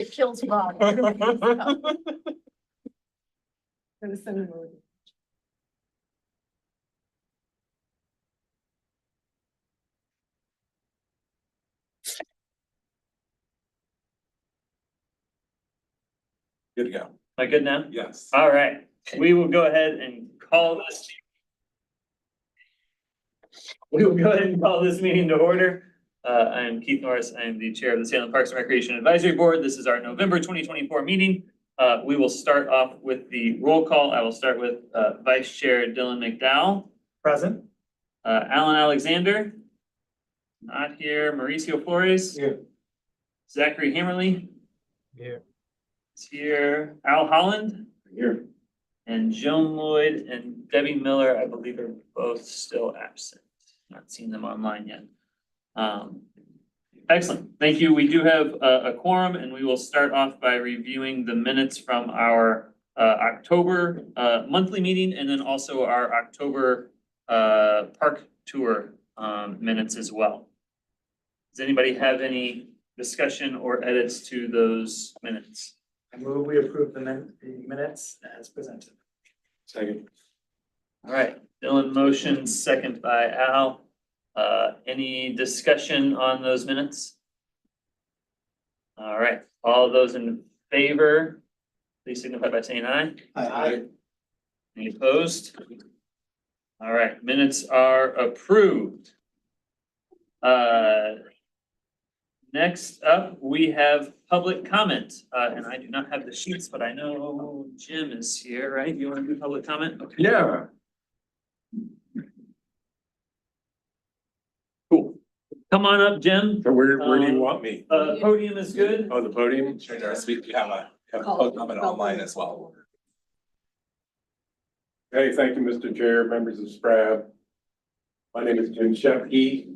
It kills Bob. Good to go. Am I good now? Yes. All right, we will go ahead and call this. We will go ahead and call this meeting to order. I am Keith Norris. I am the chair of the Salem Parks and Recreation Advisory Board. This is our November 2024 meeting. We will start off with the roll call. I will start with Vice Chair Dylan McDowell. Present. Alan Alexander. Not here. Mauricio Flores. Here. Zachary Hammerly. Here. Is here. Al Holland. Here. And Joan Lloyd and Debbie Miller, I believe, are both still absent. Not seen them online yet. Excellent. Thank you. We do have a quorum, and we will start off by reviewing the minutes from our October monthly meeting, and then also our October park tour minutes as well. Does anybody have any discussion or edits to those minutes? I move we approve the minutes as presented. Second. All right, Dylan motions, second by Al. Any discussion on those minutes? All right, all those in favor, please signify by saying aye. Aye. Any opposed? All right, minutes are approved. Next up, we have public comment, and I do not have the sheets, but I know Jim is here, right? You want to do public comment? Okay. Yeah. Cool. Come on up, Jim. So where do you want me? Podium is good. Oh, the podium? Sure, we have public comment online as well. Hey, thank you, Mr. Chair, members of SPRAB. My name is Jim Shepke.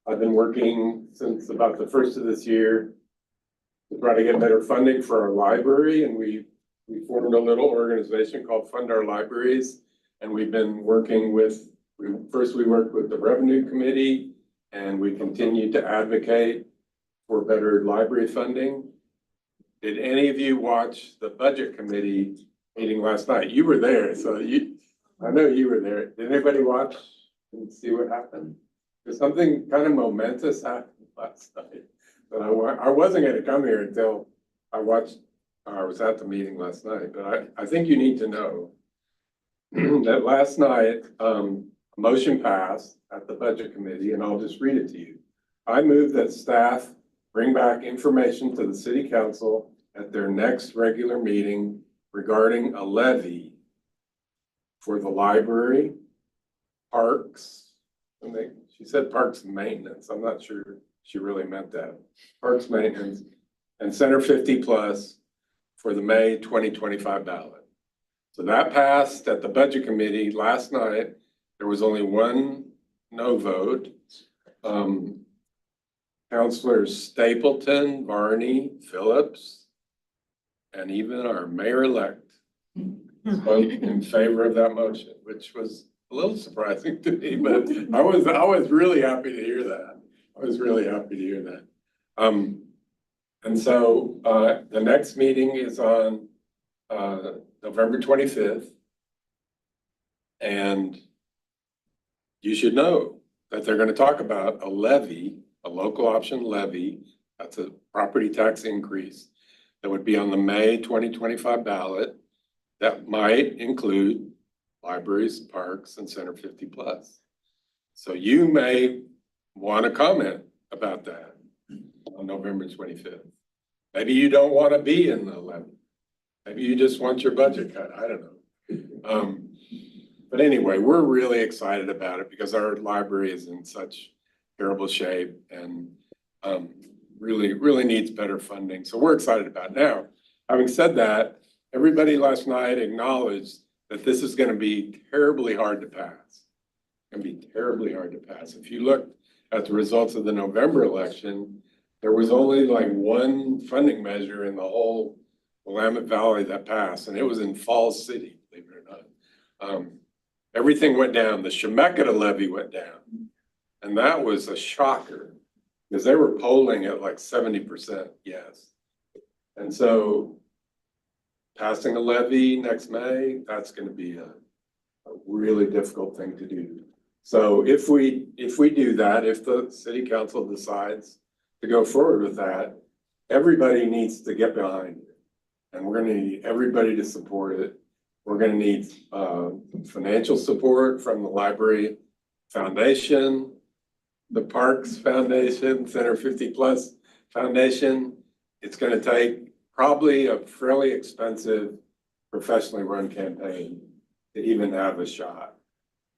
I've been working since about the first of this year to try to get better funding for our library, and we formed a little organization called Fund Our Libraries, and we've been working with, we worked with the Revenue Committee, and we continue to advocate for better library funding. Did any of you watch the Budget Committee meeting last night? You were there, so I know you were there. Did anybody watch and see what happened? There's something kind of momentous happened last night, but I wasn't gonna come here until I was at the meeting last night, but I think you need to know that last night, a motion passed at the Budget Committee, and I'll just read it to you. I move that staff bring back information to the City Council at their next regular meeting regarding a levy for the library, parks, she said parks and maintenance. I'm not sure she really meant that. Parks maintenance and Center 50 Plus for the May 2025 ballot. So that passed at the Budget Committee last night. There was only one no vote. Councilors Stapleton, Varney, Phillips, and even our mayor-elect spoke in favor of that motion, which was a little surprising to me, but I was really happy to hear that. And so the next meeting is on November 25th. And you should know that they're going to talk about a levy, a local option levy. That's a property tax increase that would be on the May 2025 ballot that might include libraries, parks, and Center 50 Plus. So you may want to comment about that on November 25th. Maybe you don't want to be in the levy. Maybe you just want your budget cut. I don't know. But anyway, we're really excited about it because our library is in such terrible shape and really needs better funding. So we're excited about it. Now, having said that, everybody last night acknowledged that this is going to be terribly hard to pass. It's going to be terribly hard to pass. If you look at the results of the November election, there was only like one funding measure in the whole Willamette Valley that passed, and it was in Falls City, believe it or not. Everything went down. The Chemeketa levy went down, and that was a shocker. Because they were polling at like 70% yes. And so passing a levy next May, that's gonna be a really difficult thing to do. So if we do that, if the city council decides to go forward with that, everybody needs to get behind it. And we're gonna need everybody to support it. We're gonna need financial support from the Library Foundation, the Parks Foundation, Center 50+ Foundation. It's gonna take probably a fairly expensive professionally run campaign to even have a shot.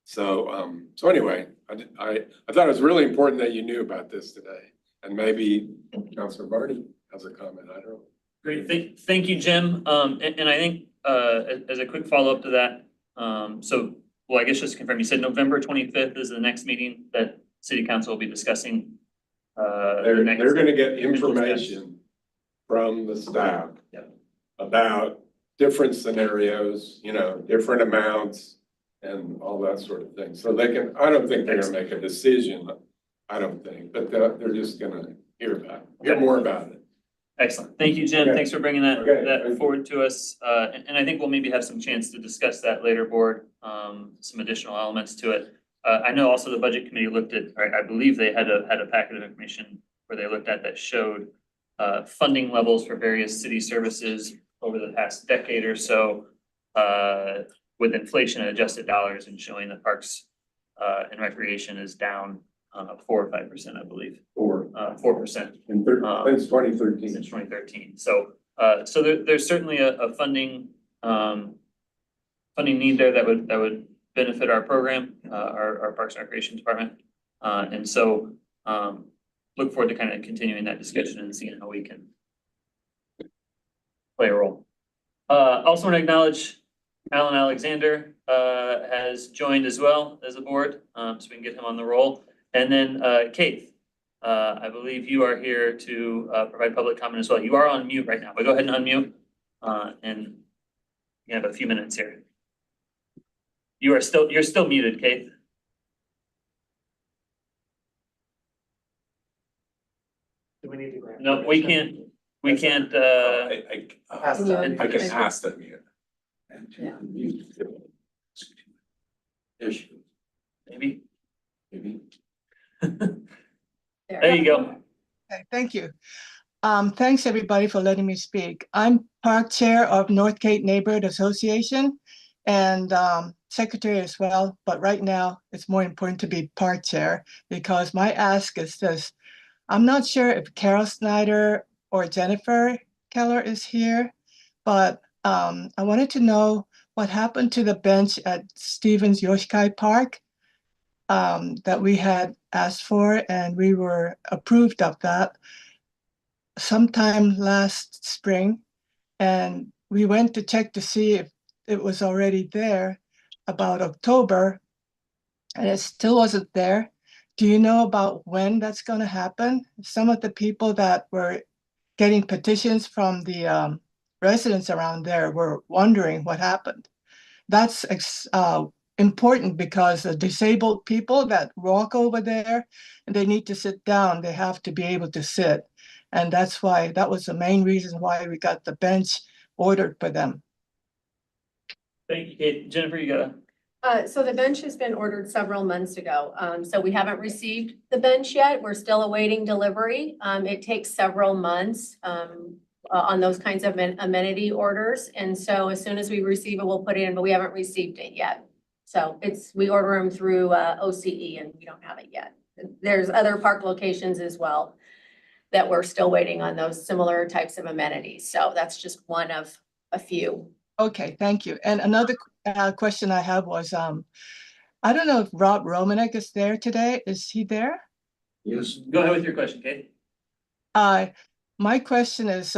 So, so anyway, I thought it was really important that you knew about this today. And maybe Councilor Barney has a comment, I don't know. Great, thank you, Jim. And I think, as a quick follow-up to that, so, well, I guess just to confirm, you said November 25th is the next meeting that city council will be discussing. They're gonna get information from the staff. Yep. About different scenarios, you know, different amounts and all that sort of thing. So they can, I don't think they're gonna make a decision, I don't think, but they're just gonna hear more about it. Excellent. Thank you, Jim. Okay. Thanks for bringing that, Okay, that thank you. forward to us. And I think we'll maybe have some chance to discuss that later, board, some additional elements to it. I know also the budget committee looked at, or I believe they had a packet of information where they looked at that showed funding levels for various city services over the past decade or so, with inflation adjusted dollars, and showing that parks and recreation is down 4 or 5%, I believe. 4%. Since 2013. Since 2013. So there's certainly a funding need there that would benefit our program, our Parks and Recreation Department. And so look forward to kind of continuing that discussion and seeing how we can play a role. Also want to acknowledge Alan Alexander has joined as well as a board, so we can get him on the roll. And then Kate, I believe you are here to provide public comment as well. You are on mute right now, but go ahead and unmute. And you have a few minutes here. You're still muted, Kate. Do we need to grant? No, we can't. We can't. I can ask them. Yeah. Maybe. There. There you go. Okay, thank you. Thanks everybody for letting me speak. I'm park chair of North Cape Neighborhood Association and secretary as well, but right now it's more important to be park chair because my ask is this. I'm not sure if Carol Snyder or Jennifer Keller is here, but I wanted to know what happened to the bench at Stevens Yoshkai Park that we had asked for, and we were approved of that sometime last spring. And we went to check to see if it was already there about October, and it still wasn't there. Do you know about when that's going to happen? Some of the people that were getting petitions from the residents around there were wondering what happened. That's important because the disabled people that walk over there and they need to sit down, they have to be able to sit. And that's why, that was the main reason why we got the bench ordered for them. Thank you, Kate. Jennifer, you got So the bench has been ordered several months ago. So we haven't received the bench yet. We're still awaiting delivery. It takes several months on those kinds of amenity orders. And so as soon as we receive it, we'll put it in, but we haven't received it yet. So we order them through OCE and we don't have it yet. There's other park locations as well that we're still waiting on those similar types of amenities. So that's just one of a few. Okay, thank you. And another question I have was, I don't know if Rob Romanek is there today. Is he there? Yes. Go ahead with your question, Kate. My question is,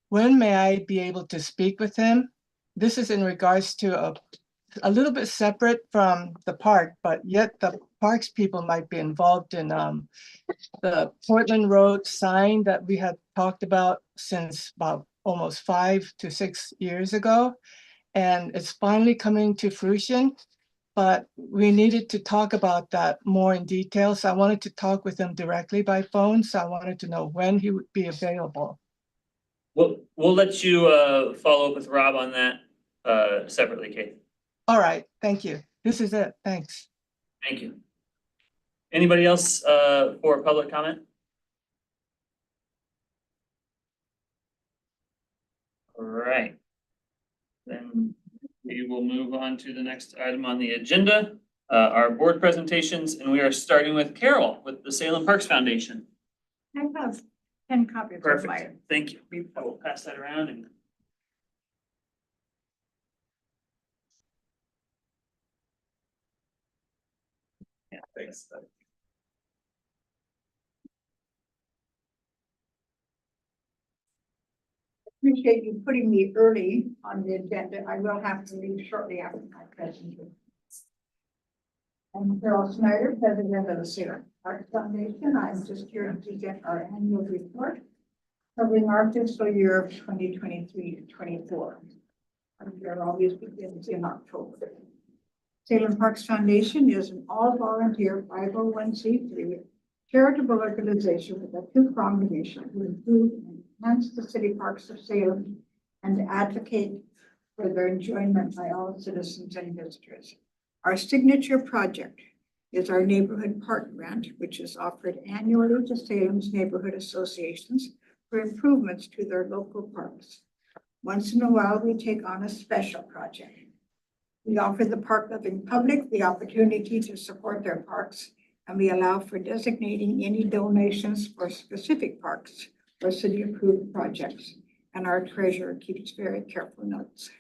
when may I be able to speak with him? This is in regards to a little bit separate from the park, but yet the parks people might be involved in the Portland Road sign that we had talked about since about almost 5 to 6 years ago. And it's finally coming to fruition. but we needed to talk about that more in detail. So I wanted to talk with him directly by phone. So I wanted to know when he would be available. We'll let you follow up with Rob on that separately, Kate. All right, thank you. This is it. Thanks. Thank you. Anybody else for public comment? All right. Then we will move on to the next item on the agenda, our board presentations, and we are starting with Carol with the Salem Parks Foundation. I have 10 copies of my. Perfect, thank you. I will pass that around and. Yeah, thanks. Appreciate you putting me early on the agenda. I will have to leave shortly after my presentation. I'm Carol Snyder, president of the Salem Parks Foundation. I'm just here to get our annual report covering our fiscal year of 2023 to 24. Our year always begins in October. Salem Parks Foundation is an all-volunteer 501c3 charitable organization with a two-pronged mission to improve and enhance the city parks of Salem and to advocate for their enjoyment by all citizens and visitors. Our signature project is our neighborhood park grant, which is offered annually to Salem's neighborhood associations for improvements to their local parks. Once in a while, we take on a special project. We offer the park loving public the opportunity to support their parks, and we allow for designating any donations for specific parks or city approved projects. And our treasurer keeps very careful notes.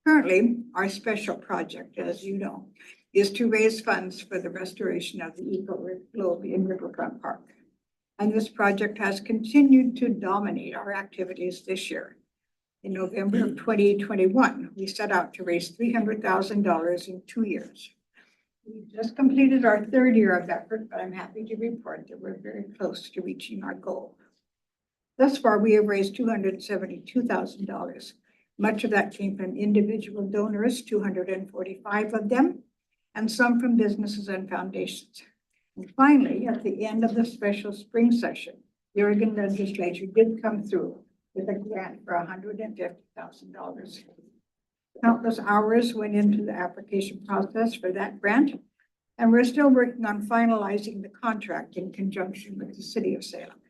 Currently, our special project, as you know, is to raise funds for the restoration of the Eco Globe in Riverfront Park. And this project has continued to dominate our activities this year. In November of 2021, we set out to raise $300,000 in 2 years. We just completed our third year of effort, but I'm happy to report that we're very close to reaching our goal. Thus far, we have raised $272,000. Much of that came from individual donors, 245 of them, and some from businesses and foundations. And finally, at the end of the special spring session, the Oregon legislature did come through with a grant for $150,000. Countless hours went into the application process for that grant, and we're still working on finalizing the contract in conjunction with the city of Salem.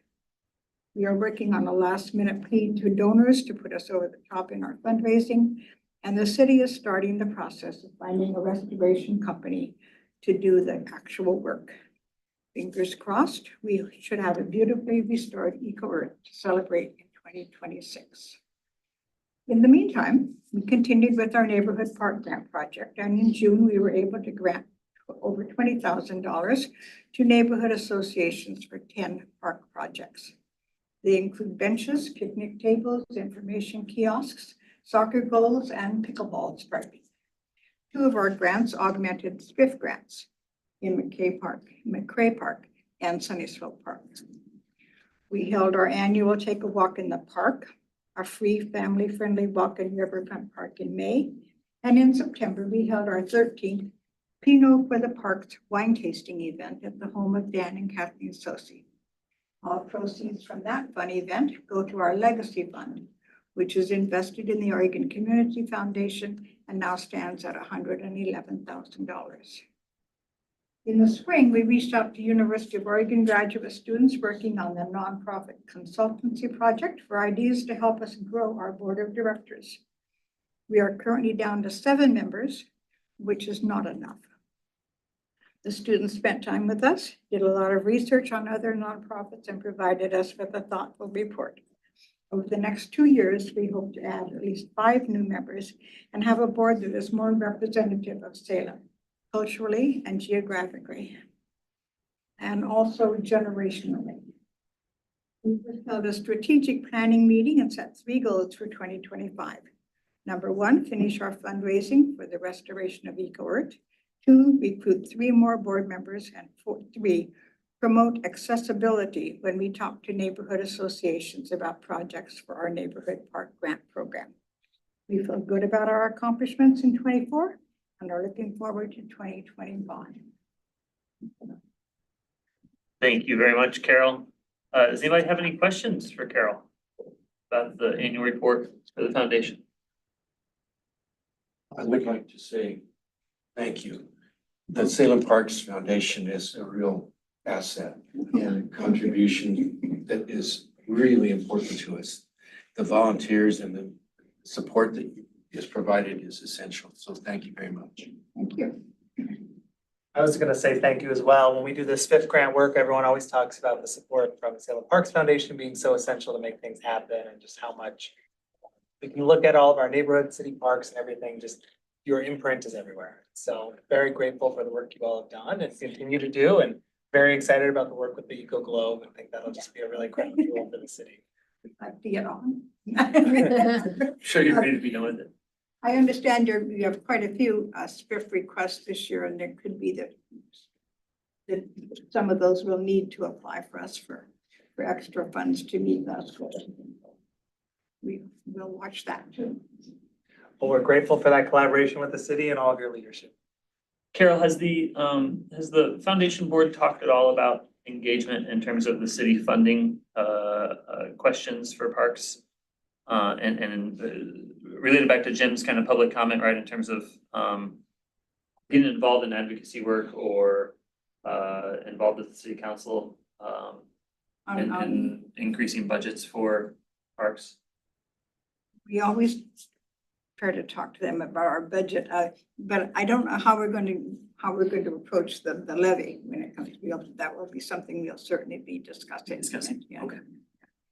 We are working on a last-minute plea to donors to put us over the top in our fundraising, and the city is starting the process of finding a restoration company to do the actual work. Fingers crossed, we should have a beautifully restored eco-earth to celebrate in 2026. In the meantime, we continued with our neighborhood park grant project, and in June, we were able to grant over $20,000 to neighborhood associations for 10 park projects. They include benches, picnic tables, information kiosks, soccer goals, and pickleball striping. 2 of our grants augmented thrift grants in McCray Park, and Sunnyslope Park. We held our annual Take a Walk in the Park, a free family-friendly walk in Riverfront Park in May. And in September, we held our 13th Pinot for the Parks wine tasting event at the home of Dan and Kathleen Sosi. All proceeds from that fun event go to our legacy fund, which is invested in the Oregon Community Foundation and now stands at $111,000. In the spring, we reached out to University of Oregon graduate students working on the nonprofit consultancy project for ideas to help us grow our board of directors. We are currently down to 7 members, which is not enough. The students spent time with us, did a lot of research on other nonprofits, and provided us with a thoughtful report. Over the next 2 years, we hope to add at least 5 new members and have a board that is more representative of Salem, culturally and geographically, and also generationally. We just held a strategic planning meeting and set 3 goals for 2025. Number 1, finish our fundraising for the restoration of eco-earth. 2, recruit 3 more board members, and 3, promote accessibility when we talk to neighborhood associations about projects for our neighborhood park grant program. We feel good about our accomplishments in 24, and are looking forward to 2025. Thank you very much, Carol. Does anybody have any questions for Carol about the annual report for the foundation? I would like to say thank you. The Salem Parks Foundation is a real asset and contribution that is really important to us. The volunteers and the support that is provided is essential. So thank you very much. Thank you. I was gonna say thank you as well. When we do this fifth grant work, everyone always talks about the support from the Salem Parks Foundation being so essential to make things happen and just how much we can look at all of our neighborhood, city parks and everything, just your imprint is everywhere. So very grateful for the work you all have done and continue to do, and very excited about the work with the Eco Globe, and think that'll just be a really great tool for the city. Like to get on. Sure, you're ready to be done with it. I understand you have quite a few SPIF requests this year, and there could be that some of those will need to apply for us for extra funds to meet those goals. We will watch that too. Well, we're grateful for that collaboration with the city and all of your leadership. Carol, has the foundation board talked at all about engagement in terms of the city funding questions for parks? And related back to Jim's kind of public comment, right, in terms of getting involved in advocacy work or involved with the city council and increasing budgets for parks? We always try to talk to them about our budget, but I don't know how we're going to approach the levy when it comes to be able to, that will be something we'll certainly be discussing. Yeah. Okay.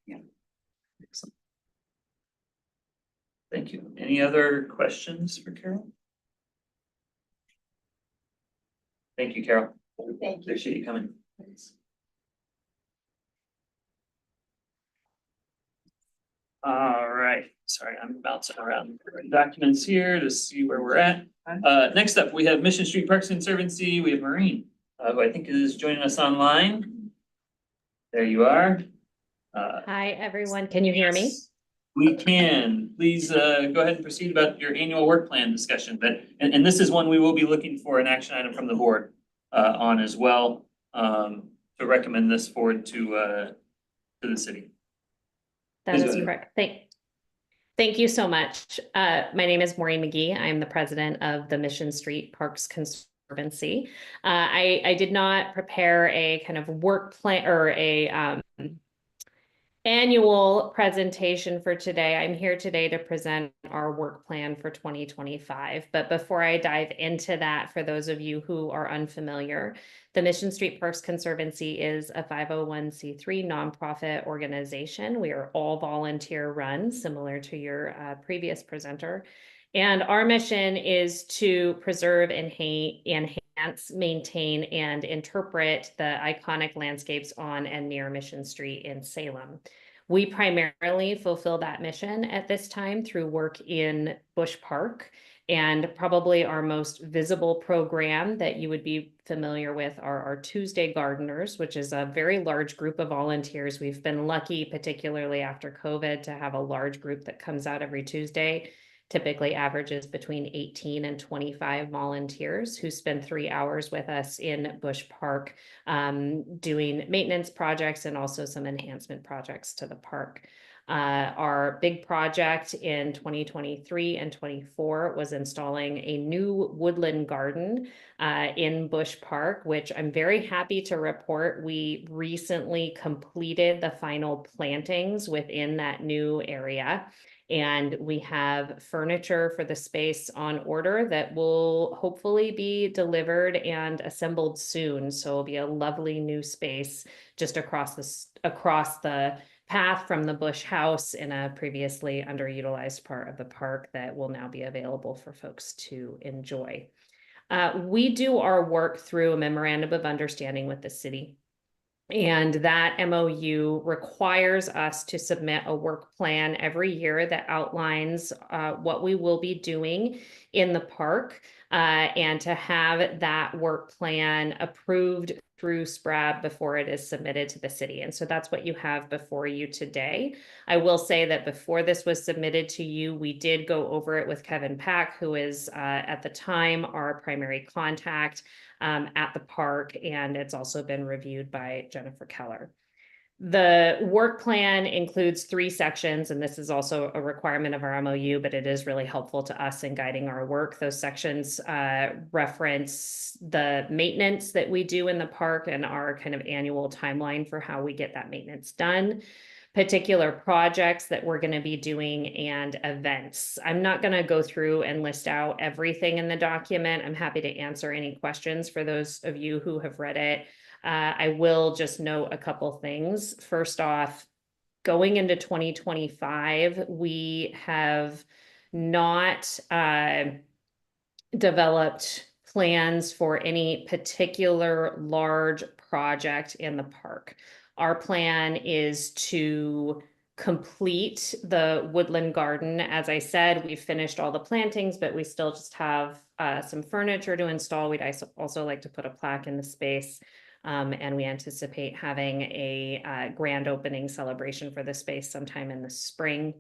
Yeah. Excellent. Thank you. Any other questions for Carol? Thank you, Carol. Thank you. Appreciate you coming. All right, sorry, I'm bouncing around documents here to see where we're at. Next up, we have Mission Street Parks Conservancy. We have Maureen, who I think is joining us online. There you are. Hi, everyone. Can you hear me? We can. Please go ahead and proceed about your annual work plan discussion. And this is one we will be looking for an action item from the board on as well, to recommend this forward to the city. That Please is go ahead. correct. Thank you so much. My name is Maureen McGee. I am the president of the Mission Street Parks Conservancy. I did not prepare a kind of work plan or a annual presentation for today. I'm here today to present our work plan for 2025. But before I dive into that, for those of you who are unfamiliar, the Mission Street Parks Conservancy is a 501c3 nonprofit organization. We are all volunteer run, similar to your previous presenter. And our mission is to preserve, enhance, maintain, and interpret the iconic landscapes on and near Mission Street in Salem. We primarily fulfill that mission at this time through work in Bush Park, and probably our most visible program that you would be familiar with are our Tuesday Gardeners, which is a very large group of volunteers. We've been lucky, particularly after COVID, to have a large group that comes out every Tuesday. Typically averages between 18 and 25 volunteers who spend 3 hours with us in Bush Park, doing maintenance projects and also some enhancement projects to the park. Our big project in 2023 and 24 was installing a new woodland garden in Bush Park, which I'm very happy to report we recently completed the final plantings within that new area. And we have furniture for the space on order that will hopefully be delivered and assembled soon. So it'll be a lovely new space just across the path from the Bush House in a previously underutilized part of the park that will now be available for folks to enjoy. We do our work through a memorandum of understanding with the city. And that MOU requires us to submit a work plan every year that outlines what we will be doing in the park, and to have that work plan approved through SPRAB before it is submitted to the city. And so that's what you have before you today. I will say that before this was submitted to you, we did go over it with Kevin Pack, who is at the time our primary contact at the park, and it's also been reviewed by Jennifer Keller. The work plan includes 3 sections, and this is also a requirement of our MOU, but it is really helpful to us in guiding our work. Those sections reference the maintenance that we do in the park and our kind of annual timeline for how we get that maintenance done, particular projects that we're going to be doing, and events. I'm not going to go through and list out everything in the document. I'm happy to answer any questions for those of you who have read it. I will just note a couple things. First off, going into 2025, we have not developed plans for any particular large project in the park. Our plan is to complete the woodland garden. As I said, we've finished all the plantings, but we still just have some furniture to install. We'd also like to put a plaque in the space. And we anticipate having a grand opening celebration for the space sometime in the spring.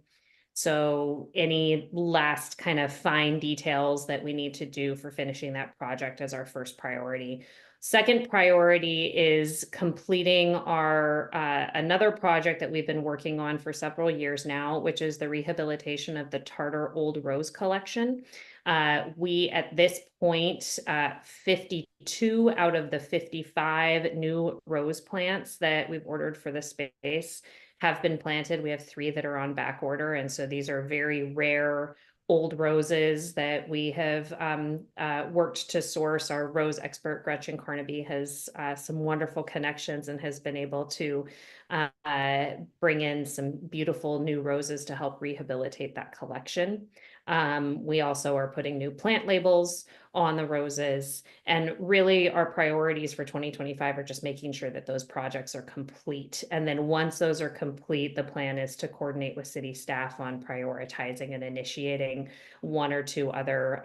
So any last kind of fine details that we need to do for finishing that project is our first priority. Second priority is completing our another project that we've been working on for several years now, which is the rehabilitation of the Tartar Old Rose Collection. We, at this point, 52 out of the 55 new rose plants that we've ordered for the space have been planted. We have 3 that are on back order. And so these are very rare old roses that we have worked to source. Our rose expert, Gretchen Carnaby, has some wonderful connections and has been able to bring in some beautiful new roses to help rehabilitate that collection. We also are putting new plant labels on the roses, and really our priorities for 2025 are just making sure that those projects are complete. And then once those are complete, the plan is to coordinate with city staff on prioritizing and initiating 1 or 2 other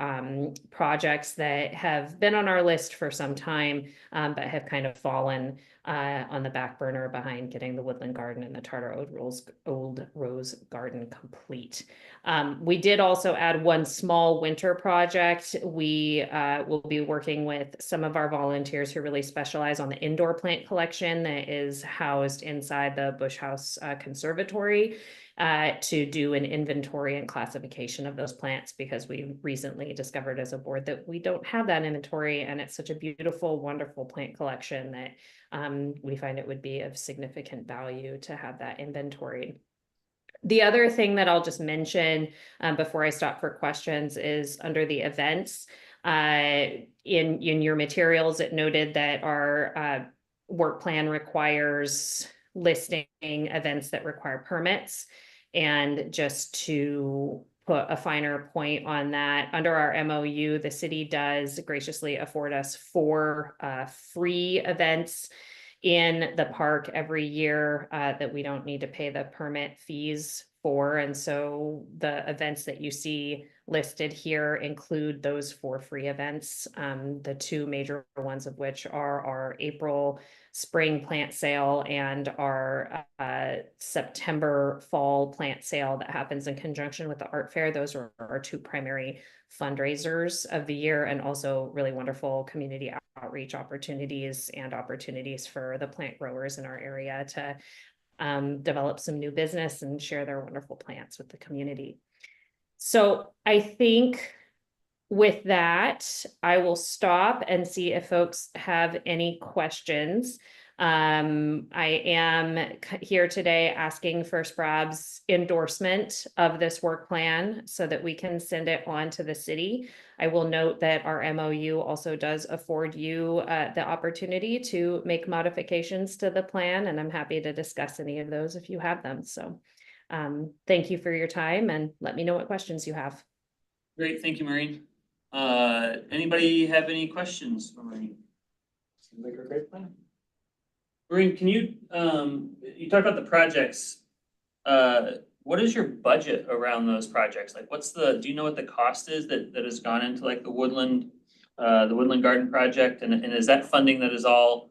projects that have been on our list for some time, but have kind of fallen on the back burner behind getting the woodland garden and the Tartar Old Rose Garden complete. We did also add 1 small winter project. We will be working with some of our volunteers who really specialize on the indoor plant collection that is housed inside the Bush House Conservatory to do an inventory and classification of those plants, because we recently discovered as a board that we don't have that inventory, and it's such a beautiful, wonderful plant collection that we find it would be of significant value to have that inventory. The other thing that I'll just mention before I stop for questions is under the events. In your materials, it noted that our work plan requires listing events that require permits. And just to put a finer point on that, under our MOU, the city does graciously afford us 4 free events in the park every year that we don't need to pay the permit fees for. And so the events that you see listed here include those 4 free events, the 2 major ones of which are our April spring plant sale and our September fall plant sale that happens in conjunction with the art fair. Those are our 2 primary fundraisers of the year, and also really wonderful community outreach opportunities and opportunities for the plant growers in our area to develop some new business and share their wonderful plants with the community. So I think with that, I will stop and see if folks have any questions. I am here today asking for SPRAB's endorsement of this work plan so that we can send it on to the city. I will note that our MOU also does afford you the opportunity to make modifications to the plan, and I'm happy to discuss any of those if you have them. So thank you for your time, and let me know what questions you have. Great, thank you, Maureen. Anybody have any questions for Maureen? Seems like a great plan. Maureen, can you, you talked about the projects. What is your budget around those projects? Like, do you know what the cost is that has gone into like the woodland garden project? And is that funding that is all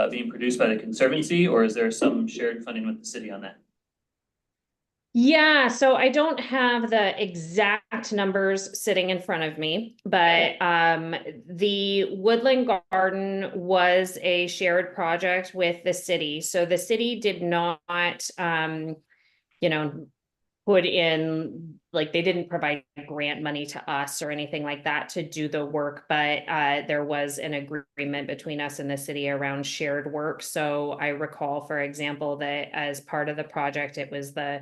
being produced by the Conservancy, or is there some shared funding with the city on that? Yeah, so I don't have the exact numbers sitting in front of me, but the Woodland Garden was a shared project with the city. So the city did not you know, put in, like, they didn't provide grant money to us or anything like that to do the work, but there was an agreement between us and the city around shared work. So I recall, for example, that as part of the project, it was the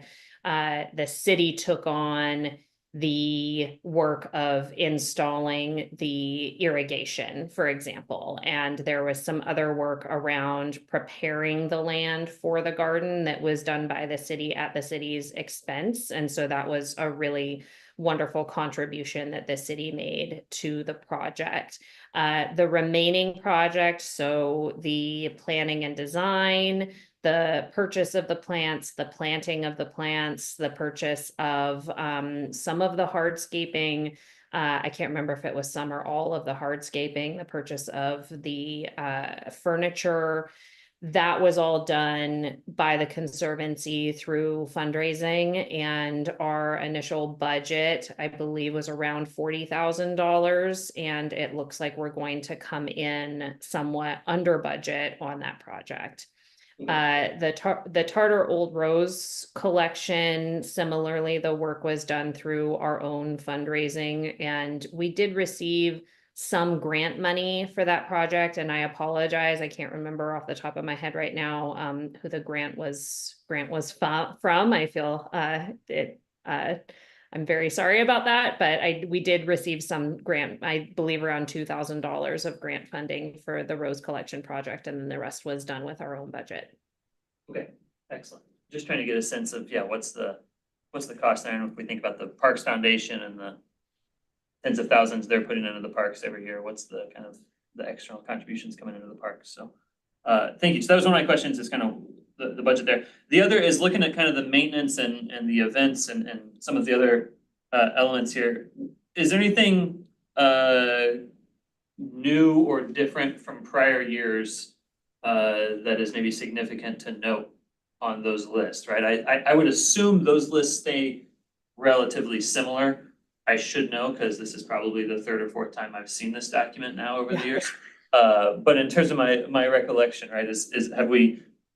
city took on the work of installing the irrigation, for example. And there was some other work around preparing the land for the garden that was done by the city at the city's expense. And so that was a really wonderful contribution that the city made to the project. The remaining project, so the planning and design, the purchase of the plants, the planting of the plants, the purchase of some of the hardscaping. I can't remember if it was some or all of the hardscaping, the purchase of the furniture. That was all done by the Conservancy through fundraising, and our initial budget, I believe, was around $40,000, and it looks like we're going to come in somewhat under budget on that project. The Tartar Old Rose collection, similarly, the work was done through our own fundraising, and we did receive some grant money for that project. And I apologize, I can't remember off the top of my head right now who the grant was from. I feel I'm very sorry about that, but we did receive some grant, I believe around $2,000 of grant funding for the Rose Collection project, and then the rest was done with our own budget. Okay, excellent. Just trying to get a sense of, yeah, what's the cost there? And if we think about the Parks Foundation and the tens of thousands they're putting into the parks every year, what's the kind of the external contributions coming into the parks? So thank you. So that was one of my questions, is kind of the budget there. The other is looking at kind of the maintenance and the events and some of the other elements here. Is there anything new or different from prior years that is maybe significant to note on those lists, right? I would assume those lists stay relatively similar. I should know, because this is probably the third or fourth time I've seen this document now over the years. But in terms of my recollection, right,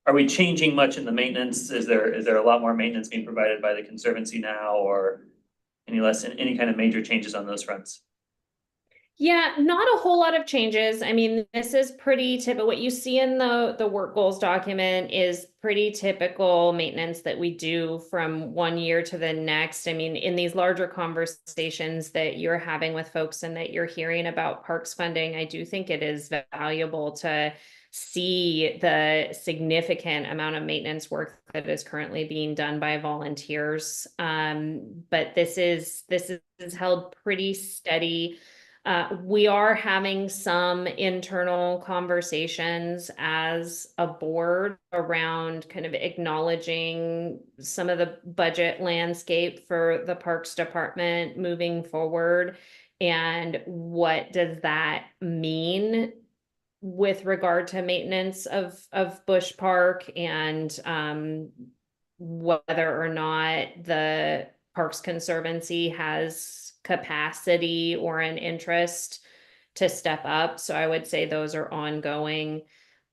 are we changing much in the maintenance? Is there a lot more maintenance being provided by the Conservancy now, or any kind of major changes on those fronts? Yeah, not a whole lot of changes. I mean, this is pretty typical. What you see in the work goals document is pretty typical maintenance that we do from one year to the next. I mean, in these larger conversations that you're having with folks and that you're hearing about parks funding, I do think it is valuable to see the significant amount of maintenance work that is currently being done by volunteers. But this is held pretty steady. We are having some internal conversations as a board around kind of acknowledging some of the budget landscape for the Parks Department moving forward. And what does that mean with regard to maintenance of Bush Park, and whether or not the Parks Conservancy has capacity or an interest to step up. So I would say those are ongoing.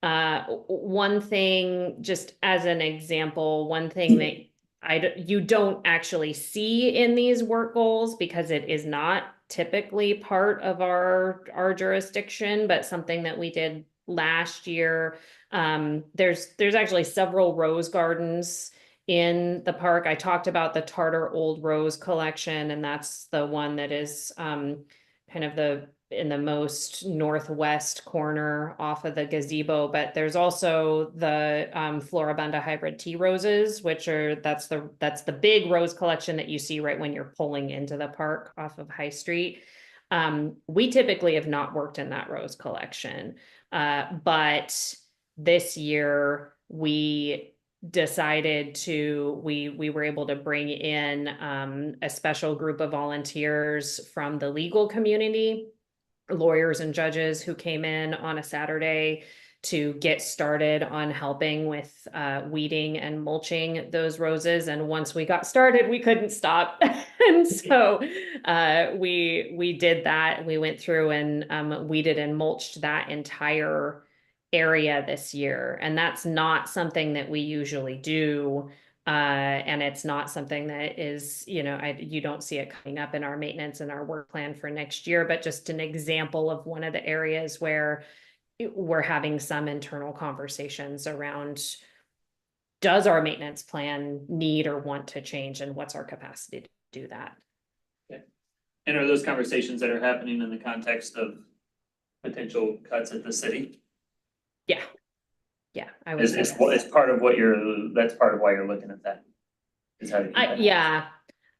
One thing, just as an example, one thing that you don't actually see in these work goals, because it is not typically part of our jurisdiction, but something that we did last year. There's actually several rose gardens in the park. I talked about the Tartar Old Rose collection, and that's the one that is kind of in the most northwest corner off of the gazebo. But there's also the Floribunda hybrid tea roses, that's the big rose collection that you see right when you're pulling into the park off of High Street. We typically have not worked in that rose collection, but this year we decided we were able to bring in a special group of volunteers from the legal community, lawyers and judges, who came in on a Saturday to get started on helping with weeding and mulching those roses. And once we got started, we couldn't stop. And so we did that. We went through and weeded and mulched that entire area this year. And that's not something that we usually do. And it's not something that is, you don't see it coming up in our maintenance and our work plan for next year, but just an example of one of the areas where we're having some internal conversations around, does our maintenance plan need or want to change, and what's our capacity to do that? And are those conversations that are happening in the context of potential cuts at the city? Yeah. Yeah, I would say yes. It's part of what that's part of why you're looking at that. Is how to keep that. Yeah.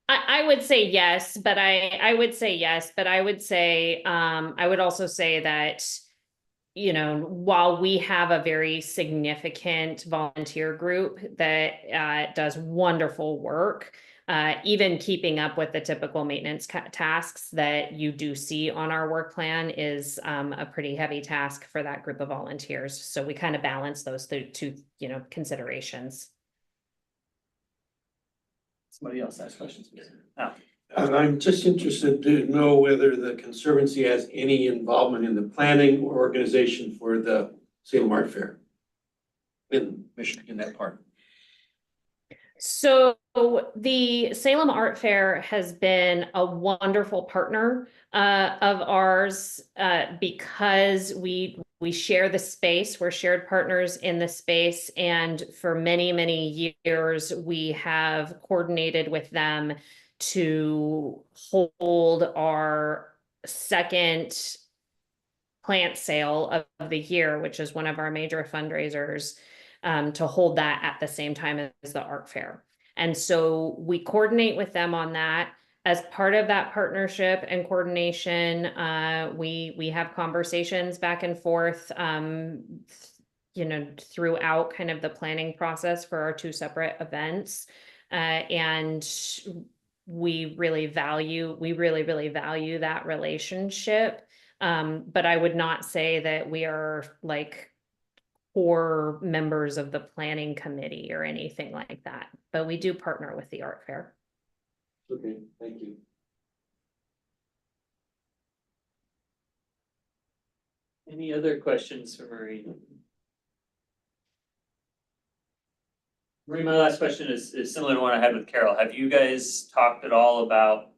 I would say yes, but I would say yes, but I would say, I would also say that, while we have a very significant volunteer group that does wonderful work, even keeping up with the typical maintenance tasks that you do see on our work plan is a pretty heavy task for that group of volunteers. So we kind of balance those two, considerations. Somebody else ask questions. Oh. I'm just interested to know whether the Conservancy has any involvement in the planning or organization for the Salem Art Fair in Michigan, in that part. So the Salem Art Fair has been a wonderful partner of ours because we share the space. We're shared partners in the space, and for many, many years we have coordinated with them to hold our second plant sale of the year, which is one of our major fundraisers, to hold that at the same time as the art fair. And so we coordinate with them on that. As part of that partnership and coordination, we have conversations back and forth, throughout kind of the planning process for our two separate events. And we really value that relationship. But I would not say that we are like core members of the planning committee or anything like that, but we do partner with the art fair. Okay, thank you. Any other questions for Marie? Marie, my last question is similar to what I had with Carol. Have you guys talked at all about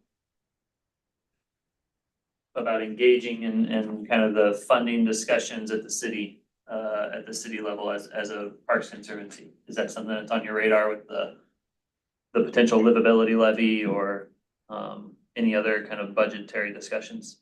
engaging in kind of the funding discussions at the city level as a Parks Conservancy? Is that something that's on your radar with the potential livability levy or any other kind of budgetary discussions?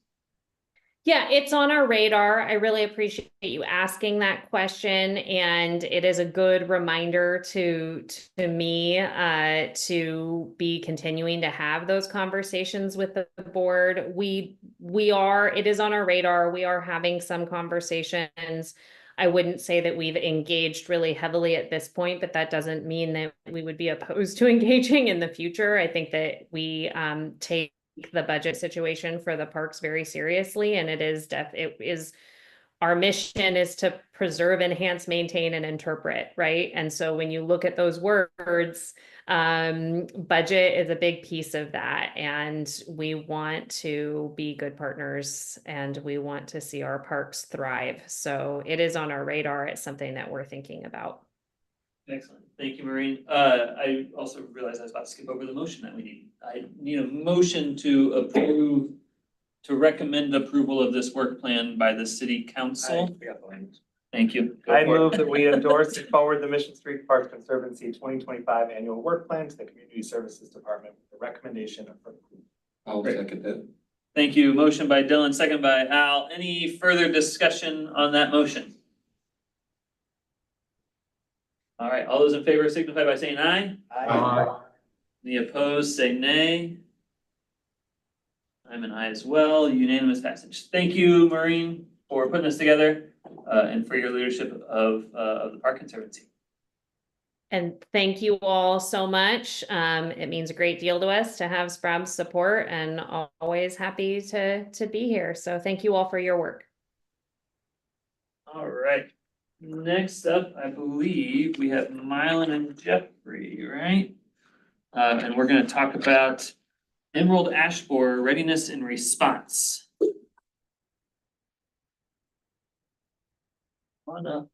Yeah, it's on our radar. I really appreciate you asking that question, and it is a good reminder to me to be continuing to have those conversations with the board. It is on our radar. We are having some conversations. I wouldn't say that we've engaged really heavily at this point, but that doesn't mean that we would be opposed to engaging in the future. I think that we take the budget situation for the parks very seriously, and it is our mission is to preserve, enhance, maintain, and interpret, right? And so when you look at those words, budget is a big piece of that, and we want to be good partners and we want to see our parks thrive. So it is on our radar. It's something that we're thinking about. Excellent. Thank you, Maureen. I also realized I was about to skip over the motion that we need. I need a motion to recommend approval of this work plan by the city council. Thank you. Go I for it. move that we endorse and forward the Mission Street Parks Conservancy 2025 annual work plan to the Community Services Department with a recommendation of approval. I'll Great. second that. Thank you. Motion by Dylan, second by Al. Any further discussion on that motion? All right, all those in favor signify by saying aye. Aye. Any opposed, say nay. I'm an aye as well. Unanimous passage. Thank you, Maureen, for putting this together and for your leadership of the Park Conservancy. And thank you all so much. It means a great deal to us to have Sprab's support, and always happy to be here. So thank you all for your work. All right. Next up, I believe we have Mylan and Jeffrey, right? And we're gonna talk about Emerald Ash Borer readiness and response. Come on up.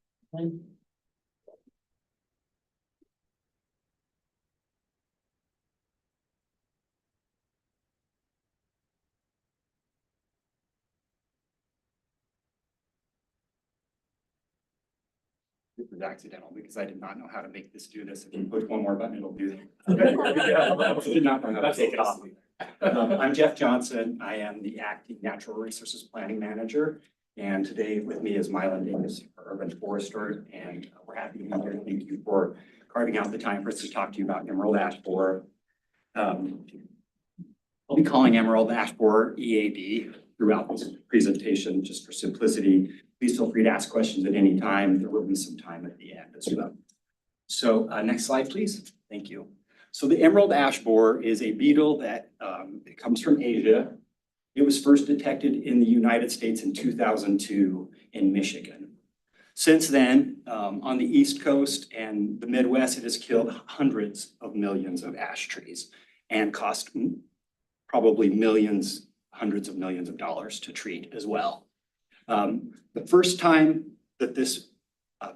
It was accidental because I did not know how to make this do this. If you push one more button, it'll do that. Did not know how to take it off. I'm Jeff Johnson. I am the acting Natural Resources Planning Manager. And today with me is Mylan Davis, our urban forester, and we're happy to be here. Thank you for carving out the time for us to talk to you about emerald ash borer. I'll be calling emerald ash borer EAB throughout this presentation, just for simplicity. Please feel free to ask questions at any time. There will be some time at the end as well. So next slide, please. Thank you. So the emerald ash borer is a beetle that it comes from Asia. It was first detected in the United States in 2002 in Michigan. Since then, on the East Coast and the Midwest, it has killed hundreds of millions of ash trees and cost probably millions, hundreds of millions of dollars to treat as well. The first time that this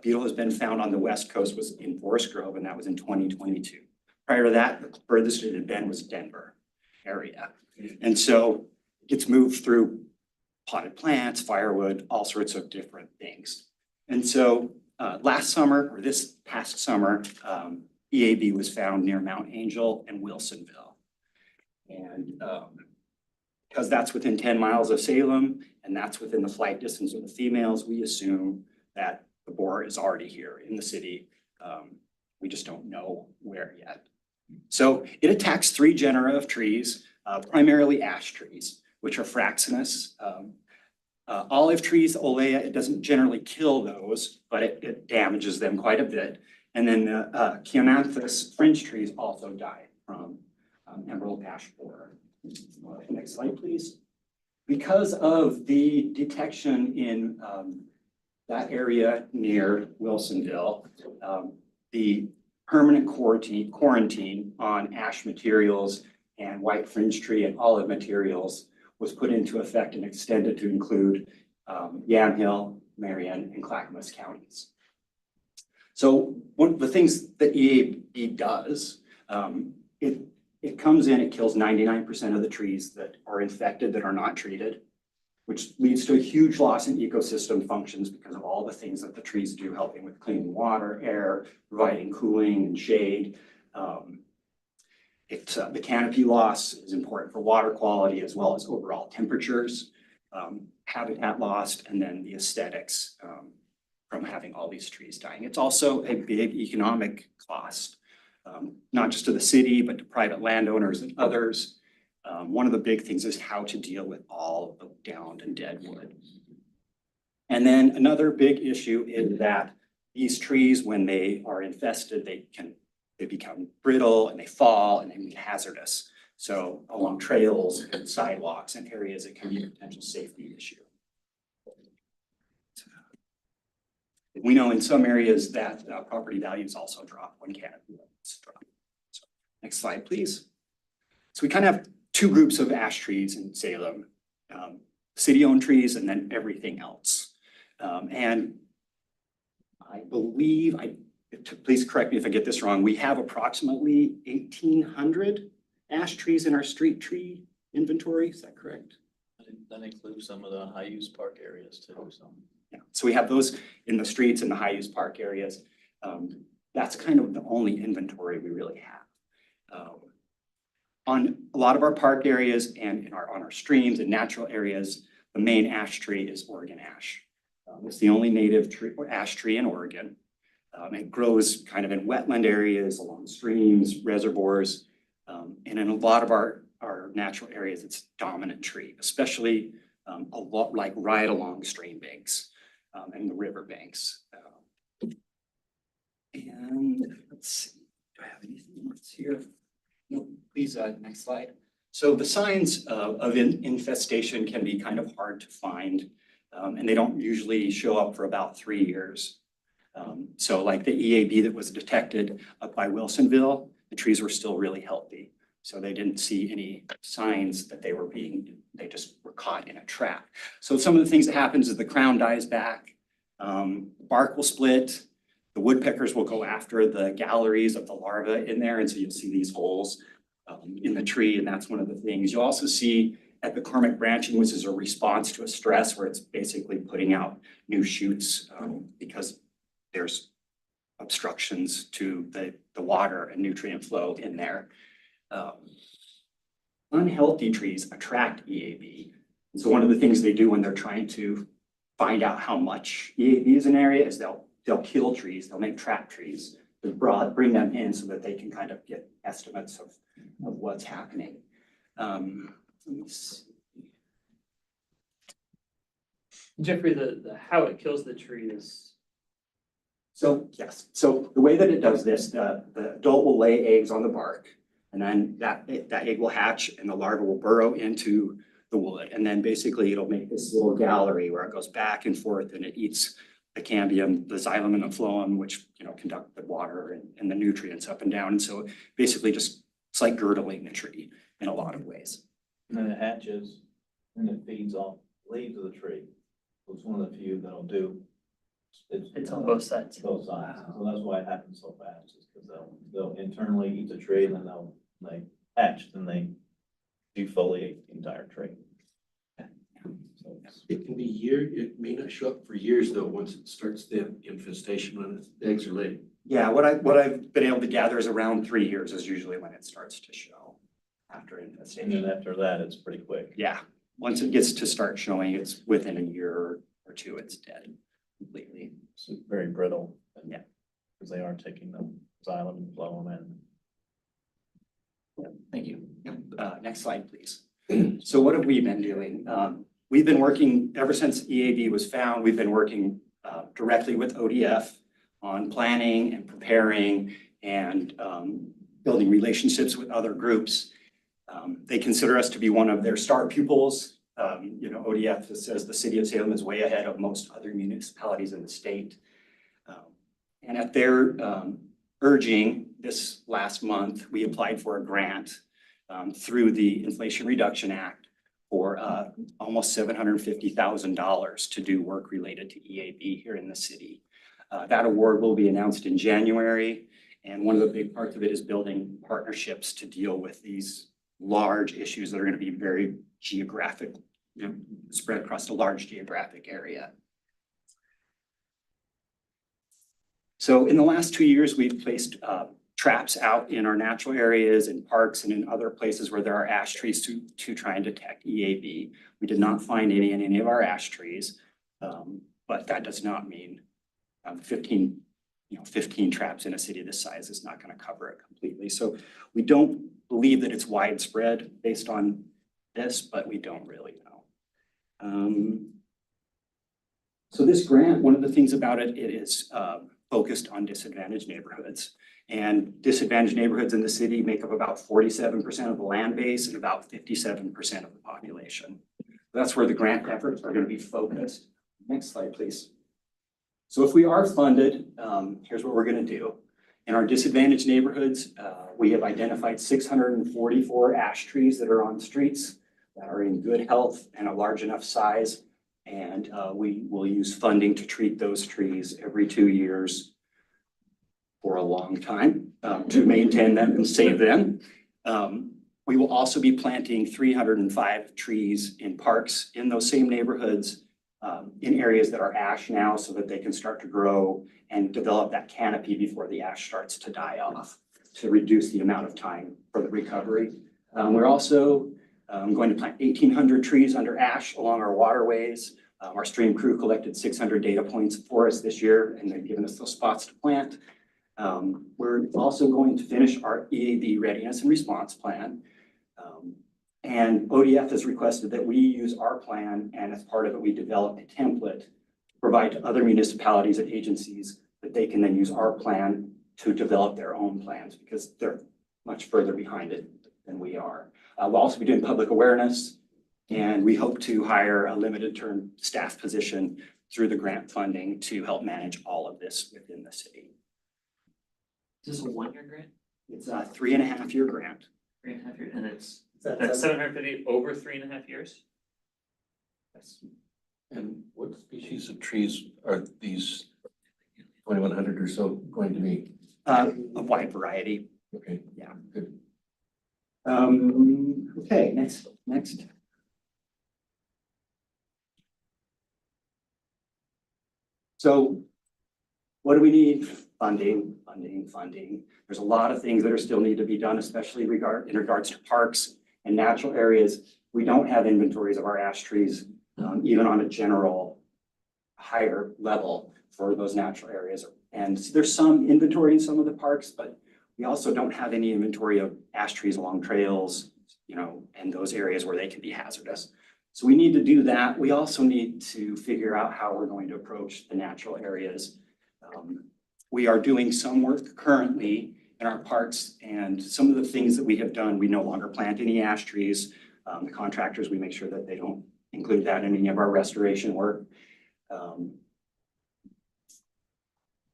beetle has been found on the West Coast was in Forest Grove, and that was in 2022. Prior to that, the furthest it had been was Denver area. And so it gets moved through potted plants, firewood, all sorts of different things. And so last summer, or this past summer, EAB was found near Mount Angel and Wilsonville. And because that's within 10 miles of Salem, and that's within the flight distance of the females, we assume that the borer is already here in the city. We just don't know where yet. So it attacks 3 genera of trees, primarily ash trees, which are fraxinus. Olive trees, olea, it doesn't generally kill those, but it damages them quite a bit. And then Chiananthus fringe trees also die from emerald ash borer. Next slide, please. Because of the detection in that area near Wilsonville, the permanent quarantine on ash materials and white fringe tree and olive materials was put into effect and extended to include Yamhill, Marion, and Clackamas counties. So one of the things that EAB does, it comes in, it kills 99% of the trees that are infected that are not treated, which leads to a huge loss in ecosystem functions because of all the things that the trees do, helping with cleaning water, air, providing cooling and shade. The canopy loss is important for water quality as well as overall temperatures, habitat lost, and then the aesthetics from having all these trees dying. It's also a big economic cost, not just to the city, but to private landowners and others. One of the big things is how to deal with all the downed and dead wood. And then another big issue is that these trees, when they are infested, they become brittle and they fall and they be hazardous. So along trails and sidewalks and areas, it can be a potential safety issue. We know in some areas that property values also drop when canopy levels drop. So, next slide, please. So we kind of have 2 groups of ash trees in Salem, city-owned trees and then everything else. And I believe, please correct me if I get this wrong, we have approximately 1,800 ash trees in our street tree inventory. Is that correct? That includes some of the high-use park areas too, so. Yeah, so we have those in the streets and the high-use park areas. That's kind of the only inventory we really have. On a lot of our park areas and on our streams and natural areas, the main ash tree is Oregon ash. It's the only native tree or ash tree in Oregon. It grows kind of in wetland areas, along streams, reservoirs, and in a lot of our natural areas, it's dominant tree, especially a lot like right along stream banks and the river banks. And let's see, do I have anything else here? No, please, next slide. So the signs of infestation can be kind of hard to find, and they don't usually show up for about 3 years. So like the EAB that was detected up by Wilsonville, the trees were still really healthy. So they didn't see any signs that they just were caught in a trap. So some of the things that happens is the crown dies back, bark will split, the woodpeckers will go after the galleries of the larvae in there, and so you'll see these holes in the tree, and that's one of the things. You'll also see epichronic branching, which is a response to a stress where it's basically putting out new shoots because there's obstructions to the water and nutrient flow in there. Unhealthy trees attract EAB. And so one of the things they do when they're trying to find out how much EAB is in an area is they'll kill trees, they'll make trap trees, to bring them in so that they can kind of get estimates of what's happening. Let me see. Jeffrey, the how it kills the tree is. So yes, so the way that it does this, the adult will lay eggs on the bark, and then that egg will hatch and the larva will burrow into the wood. And then basically it'll make this little gallery where it goes back and forth and it eats the cambium, the xylem and the phloem, which conduct the water and the nutrients up and down. And so basically just it's like girdling the tree in a lot of ways. And then it hatches and it feeds off leaves of the tree. It's one of the few that'll do. It's on both sides. Both sides. So that's why it happens so fast, is because they'll internally eat the tree and then they hatch, then they defoliate the entire tree. So It can be it may not show up for years though, once it starts the infestation when its eggs are laid. Yeah, what I've been able to gather is around 3 years is usually when it starts to show after and infestation. then after that, it's pretty quick. Yeah, once it gets to start showing, it's within a year or two, it's dead completely. It's very brittle. Yeah. Because they are taking the xylem and phloem in. Thank you. Next slide, please. So what have we been doing? We've been working ever since EAB was found. We've been working directly with ODF on planning and preparing and building relationships with other groups. They consider us to be one of their star pupils. ODF says the city of Salem is way ahead of most other municipalities in the state. And at their urging this last month, we applied for a grant through the Inflation Reduction Act for almost $750,000 to do work related to EAB here in the city. That award will be announced in January. And one of the big parts of it is building partnerships to deal with these large issues that are going to be very geographic, spread across a large geographic area. So in the last 2 years, we've placed traps out in our natural areas, in parks, and in other places where there are ash trees to try and detect EAB. We did not find any in any of our ash trees, but that does not mean 15 traps in a city this size is not going to cover it completely. So we don't believe that it's widespread based on this, but we don't really know. So this grant, one of the things about it, it is focused on disadvantaged neighborhoods. And disadvantaged neighborhoods in the city make up about 47% of the land base and about 57% of the population. That's where the grant efforts are going to be focused. Next slide, please. So if we are funded, here's what we're going to do. In our disadvantaged neighborhoods, we have identified 644 ash trees that are on streets that are in good health and a large enough size. And we will use funding to treat those trees every 2 years for a long time to maintain them and save them. We will also be planting 305 trees in parks in those same neighborhoods in areas that are ash now so that they can start to grow and develop that canopy before the ash starts to die off to reduce the amount of time for the recovery. We're also going to plant 1,800 trees under ash along our waterways. Our stream crew collected 600 data points for us this year, and they've given us those spots to plant. We're also going to finish our EAB readiness and response plan. And ODF has requested that we use our plan, and as part of it, we develop a template to provide to other municipalities and agencies that they can then use our plan to develop their own plans because they're much further behind it than we are. We'll also be doing public awareness, and we hope to hire a limited term staff position through the grant funding to help manage all of this within the city. Is this a 1-year grant? It's a 3.5-year grant. 3.5 years, and it's, That's that's 750 over 3.5 years? Yes. And what species of trees are these 2,100 or so going to be? A wide variety. Okay. Yeah. Good. Okay, next. So what do we need? Funding. There's a lot of things that are still need to be done, especially in regards to parks and natural areas. We don't have inventories of our ash trees, even on a general higher level for those natural areas. And there's some inventory in some of the parks, but we also don't have any inventory of ash trees along trails, and those areas where they can be hazardous. So we need to do that. We also need to figure out how we're going to approach the natural areas. We are doing some work currently in our parks, and some of the things that we have done, we no longer plant any ash trees. The contractors, we make sure that they don't include that in any of our restoration work.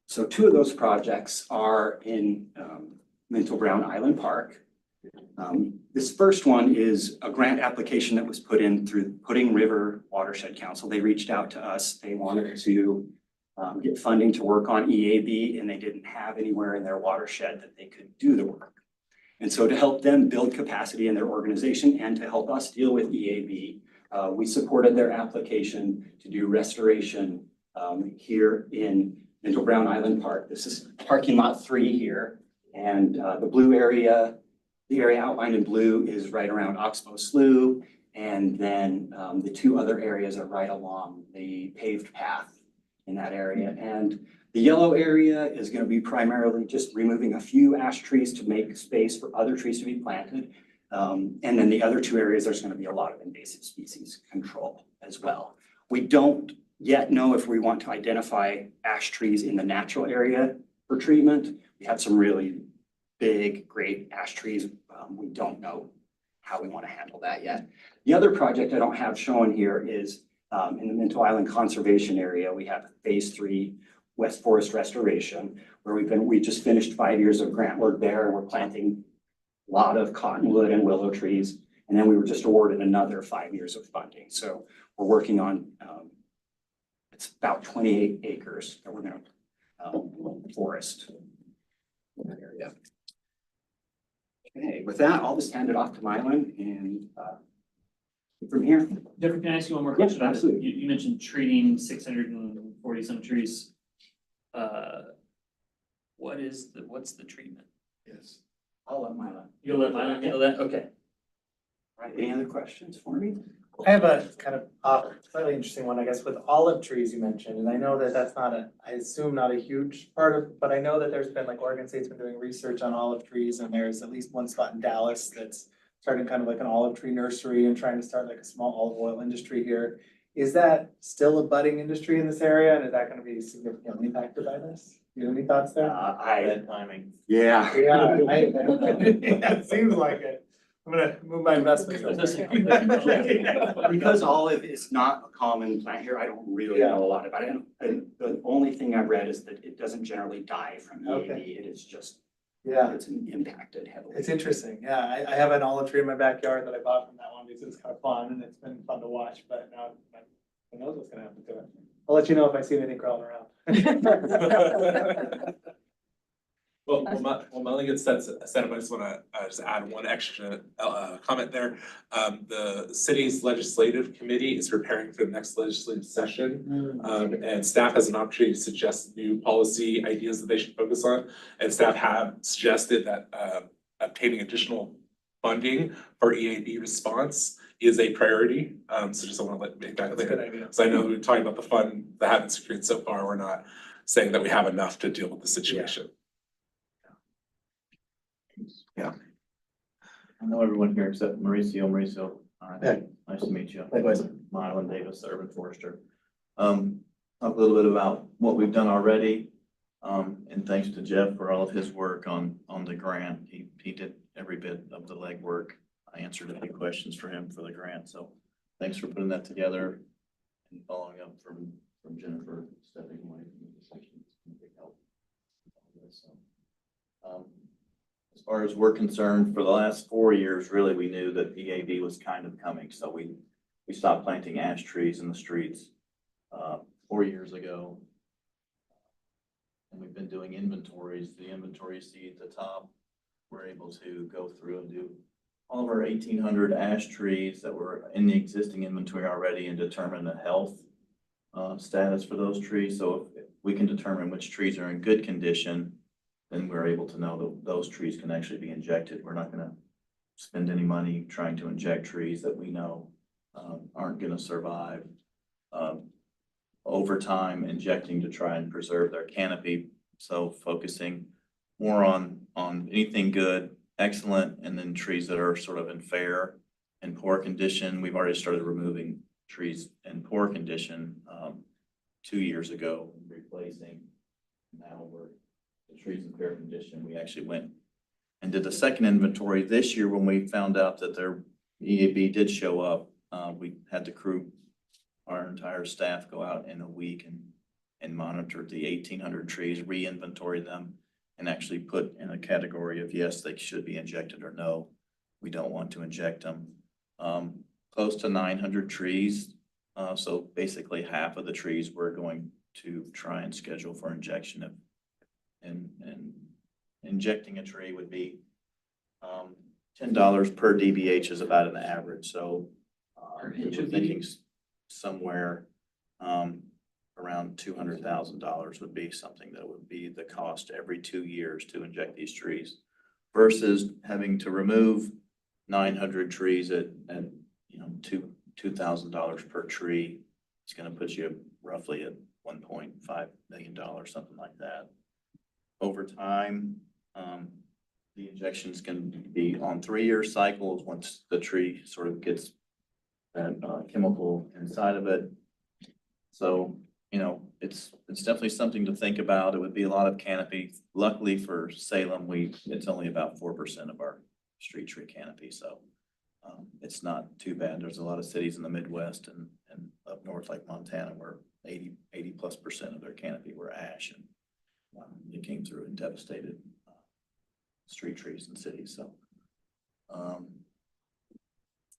So 2 of those projects are in Minto Brown Island Park. This first one is a grant application that was put in through Pudding River Watershed Council. They reached out to us. They wanted to get funding to work on EAB, and they didn't have anywhere in their watershed that they could do the work. And so to help them build capacity in their organization and to help us deal with EAB, we supported their application to do restoration here in Minto Brown Island Park. This is parking lot 3 here, and the blue area, the area outlined in blue is right around Oxbow Slough, and then the 2 other areas are right along the paved path in that area. And the yellow area is going to be primarily just removing a few ash trees to make space for other trees to be planted. And then the other 2 areas, there's going to be a lot of invasive species control as well. We don't yet know if we want to identify ash trees in the natural area for treatment. We have some really big, great ash trees. We don't know how we want to handle that yet. The other project I don't have shown here is in the Minto Island Conservation Area. We have phase 3 West Forest Restoration, where we just finished 5 years of grant work there, and we're planting a lot of cottonwood and willow trees. And then we were just awarded another 5 years of funding. So we're working on, it's about 28 acres that we're going to forest in that area. Okay, with that, I'll just hand it off to Mylan and from here. Jeffrey, can I ask you one more Yeah, question? absolutely. You mentioned treating 640 some trees. What's the treatment? Yes. I'll let Mylan. You'll let Mylan handle that? Okay. All right, any other questions for me? I have a kind of slightly interesting one, I guess, with olive trees you mentioned, and I know that that's not I assume not a huge part of, but I know that there's been like Oregon State's been doing research on olive trees, and there's at least one spot in Dallas that's starting kind of like an olive tree nursery and trying to start like a small olive oil industry here. Is that still a budding industry in this area, and is that gonna be significantly impacted by this? You have any thoughts there? Bad timing. Yeah. Yeah, it seems like it. I'm gonna move my investments. Because olive is not a common plant here, I don't really know a lot about it. And the only thing I've read is that it doesn't generally die from EAB. Okay. It is just, Yeah, it's impacted heavily. it's interesting. Yeah, I have an olive tree in my backyard that I bought from that one because it's kind of fun and it's been fun to watch, but now who knows what's gonna happen to it. I'll let you know if I see anything crawling around. Well, while Melanie gets set up, I just want to just add one extra comment there. The city's legislative committee is preparing for the next legislative session. And staff has an opportunity to suggest new policy ideas that they should focus on. And staff have suggested that obtaining additional funding for EAB response is a priority. So just want to make that That's a good clear. idea. So I know we're talking about the fund that haven't secured so far. We're not saying that we have enough to deal with the situation. I know everyone here except Mauricio. Mauricio, Yeah. nice to meet you. Likewise. Mylan Davis, urban forester. Talk a little bit about what we've done already. And thanks to Jeff for all of his work on the grant. He did every bit of the legwork. I answered a few questions for him for the grant. So thanks for putting that together and following up from from Jennifer stepping away from the position. It's been a big help. So, as far as we're concerned, for the last 4 years, really, we knew that EAB was kind of coming, so we stopped planting ash trees in the streets 4 years ago. And we've been doing inventories. The inventory you see at the top, we're able to go through and do all of our 1,800 ash trees that were in the existing inventory already and determine the health status for those trees. So if we can determine which trees are in good condition, then we're able to know that those trees can actually be injected. We're not gonna spend any money trying to inject trees that we know aren't gonna survive. Over time, injecting to try and preserve their canopy. So focusing more on anything good, excellent, and then trees that are sort of in fair and poor condition. We've already started removing trees in poor condition 2 years ago, replacing. Now we're the trees in fair condition. We actually went and did the second inventory this year when we found out that their EAB did show up. We had the crew, our entire staff, go out in a week and monitor the 1,800 trees, re-inventory them, and actually put in a category of yes, they should be injected, or no, we don't want to inject them. Close to 900 trees. So basically half of the trees we're going to try and schedule for injection of, and injecting a tree would be $10 per DBH is about an average. So we're thinking somewhere around $200,000 would be something that would be the cost every 2 years to inject these trees, versus having to remove 900 trees at $2,000 per tree. It's going to put you roughly at $1.5 million, something like that. Over time, the injections can be on 3-year cycles once the tree sort of gets that chemical inside of it. So, it's definitely something to think about. It would be a lot of canopy. Luckily for Salem, it's only about 4% of our street tree canopy. So it's not too bad. There's a lot of cities in the Midwest and up north like Montana where 80+% of their canopy were ash, and it came through and devastated street trees in cities. So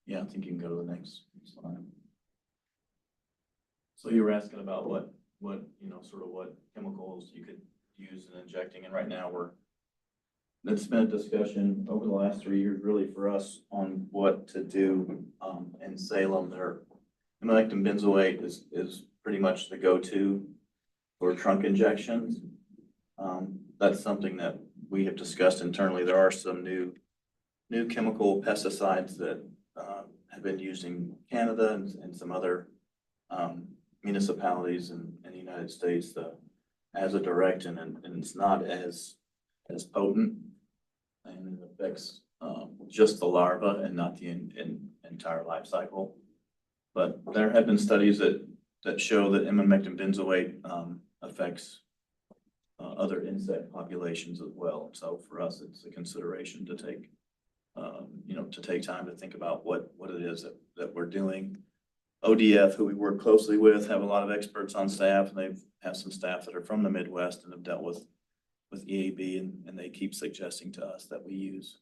yeah, I think you can go to the next slide. So you were asking about what chemicals you could use in injecting, and right now it's been a discussion over the last 3 years really for us on what to do in Salem. Their immelectin benzoate is pretty much the go-to for trunk injections. That's something that we have discussed internally. There are some new chemical pesticides that have been used in Canada and some other municipalities in the United States as a direction, and it's not as potent, and it affects just the larva and not the entire life cycle. But there have been studies that show that immelectin benzoate affects other insect populations as well. So for us, it's a consideration to take time to think about what it is that we're doing. ODF, who we work closely with, have a lot of experts on staff, and they have some staff that are from the Midwest and have dealt with EAB, and they keep suggesting to us that we use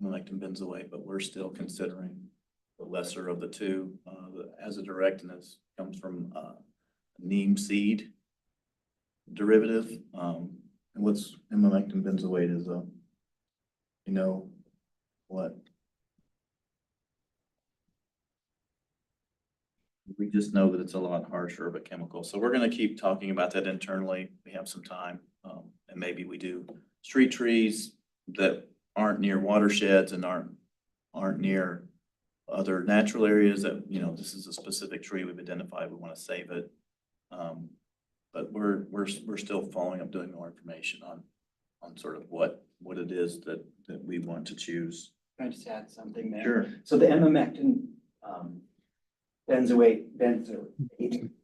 immelectin benzoate, but we're still considering the lesser of the two. As a direct, and it comes from neem seed derivative. And what's immelectin benzoate is what? We just know that it's a lot harsher of a chemical. So we're going to keep talking about that internally. We have some time, and maybe we do street trees that aren't near watersheds and aren't near other natural areas that, this is a specific tree we've identified. We want to save it. But we're still following up, doing more information on sort of what it is that we want to choose. Can I just add something there? Sure. So the immelectin benzoate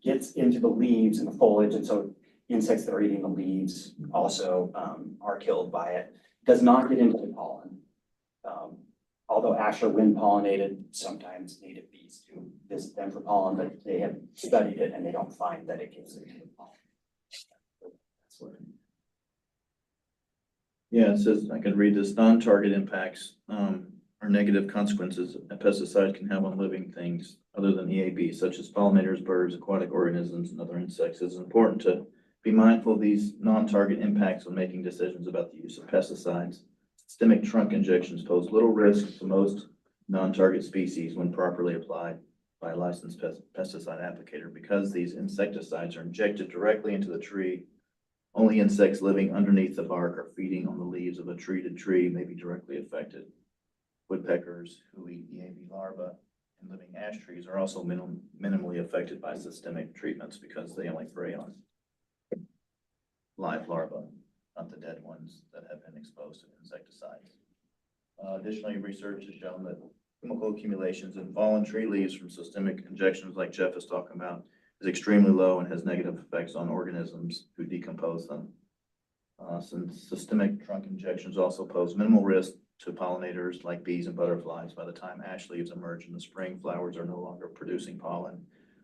gets into the leaves and the foliage, and so insects that are eating the leaves also are killed by it. Does not get into the pollen. although ash are wind pollinated, sometimes native bees do visit them for pollen, but they have studied it and they don't find that it gives them pollen. That's what. Yeah, it says, I can read this, non-target impacts, or negative consequences a pesticide can have on living things other than EAB, such as pollinators, birds, aquatic organisms, and other insects. It's important to be mindful of these non-target impacts when making decisions about the use of pesticides. Systemic trunk injections pose little risk to most non-target species when properly applied by a licensed pesticide applicator. Because these insecticides are injected directly into the tree, only insects living underneath the bark or feeding on the leaves of a treated tree may be directly affected. Woodpeckers who eat EAB larvae and living ash trees are also minimally affected by systemic treatments because they only prey on live larvae, not the dead ones that have been exposed to insecticides. Additionally, research has shown that chemical accumulations in fallen tree leaves from systemic injections like Jeff is talking about is extremely low and has negative effects on organisms who decompose them. Since systemic trunk injections also pose minimal risk to pollinators like bees and butterflies, by the time ash leaves emerge in the spring, flowers are no longer producing pollen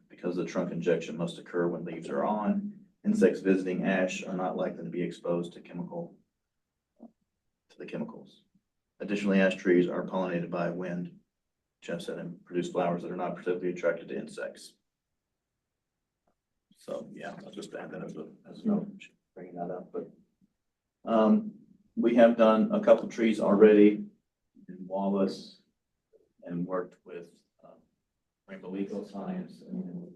because the trunk injection must occur when leaves are on. Insects visiting ash are not likely to be exposed to the chemicals. Additionally, ash trees are pollinated by wind, Jeff said, and produce flowers that are not particularly attracted to insects. So, yeah, I'll just add that as a note, bringing that up, but we have done a couple trees already in Wallace and worked with Rainbow Eco Science, and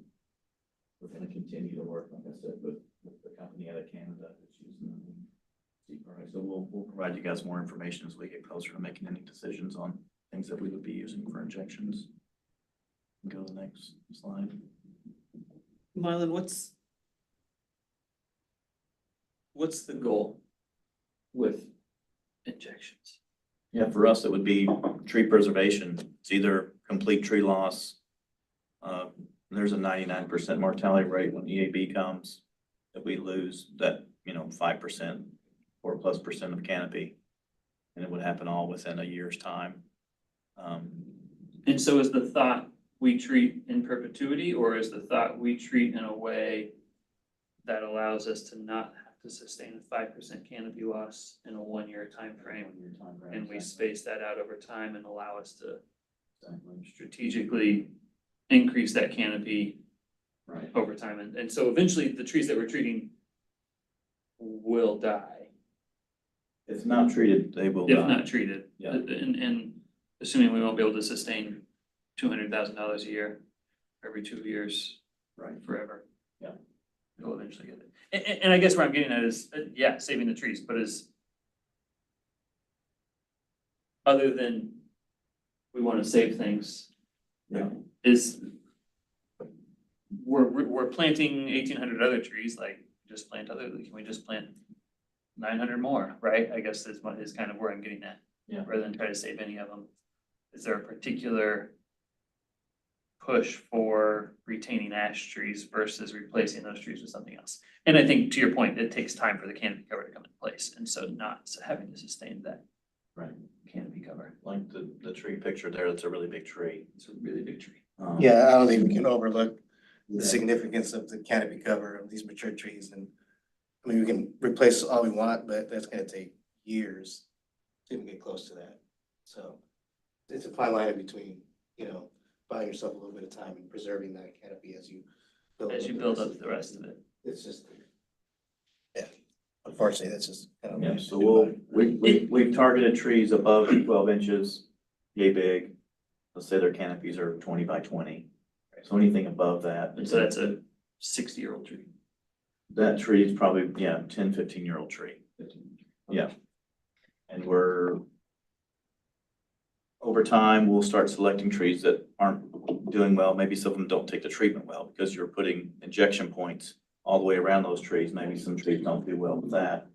we're going to continue to work, like I said, with the company out of Canada that's using them. So we'll provide you guys more information as we get closer to making any decisions on things that we would be using for injections. Go to the next slide. Mylan, what's the goal with injections? Yeah, for us, it would be tree preservation. It's either complete tree loss. There's a 99% mortality rate when EAB comes. If we lose that, 5% or plus percent of canopy, and it would happen all within a year's time. And so is the thought we treat in perpetuity, or is the thought we treat in a way that allows us to not have to sustain a 5% canopy loss in a 1-year time frame? And we space that out over time and allow us to strategically increase that canopy over time. And so eventually the trees that we're treating will die. If not treated, they will If die. not treated. Yeah. And assuming we won't be able to sustain $200,000 a year every 2 years. Right. Forever. Yeah. We'll eventually get it. And I guess where I'm getting at is, yeah, saving the trees, but is other than we want to save things. Yeah. Is we're planting 1,800 other trees, like just plant other, can we just plant 900 more, right? I guess is kind of where I'm getting at. Yeah. Rather than try to save any of them. Is there a particular push for retaining ash trees versus replacing those trees with something else? And I think to your point, it takes time for the canopy cover to come into place, and so not having to sustain that canopy cover. Like the tree picture there, that's a really big tree. It's a really big tree. Yeah, I don't think we can overlook the significance of the canopy cover of these mature trees. And I mean, we can replace all we want, but that's gonna take years to even get close to that. So it's a fine line between, buying yourself a little bit of time and preserving that canopy as you build up the rest of it. It's just, yeah, unfortunately, that's just kind of. Yeah, so we've targeted trees above 12 inches, yay big. Let's say their canopies are 20 by 20. So anything above that. And so that's a 60-year-old tree. That tree is probably, 10, 15-year-old tree. Yeah. And over time, we'll start selecting trees that aren't doing well. Maybe some of them don't take the treatment well because you're putting injection points all the way around those trees. Maybe some trees don't do well with that.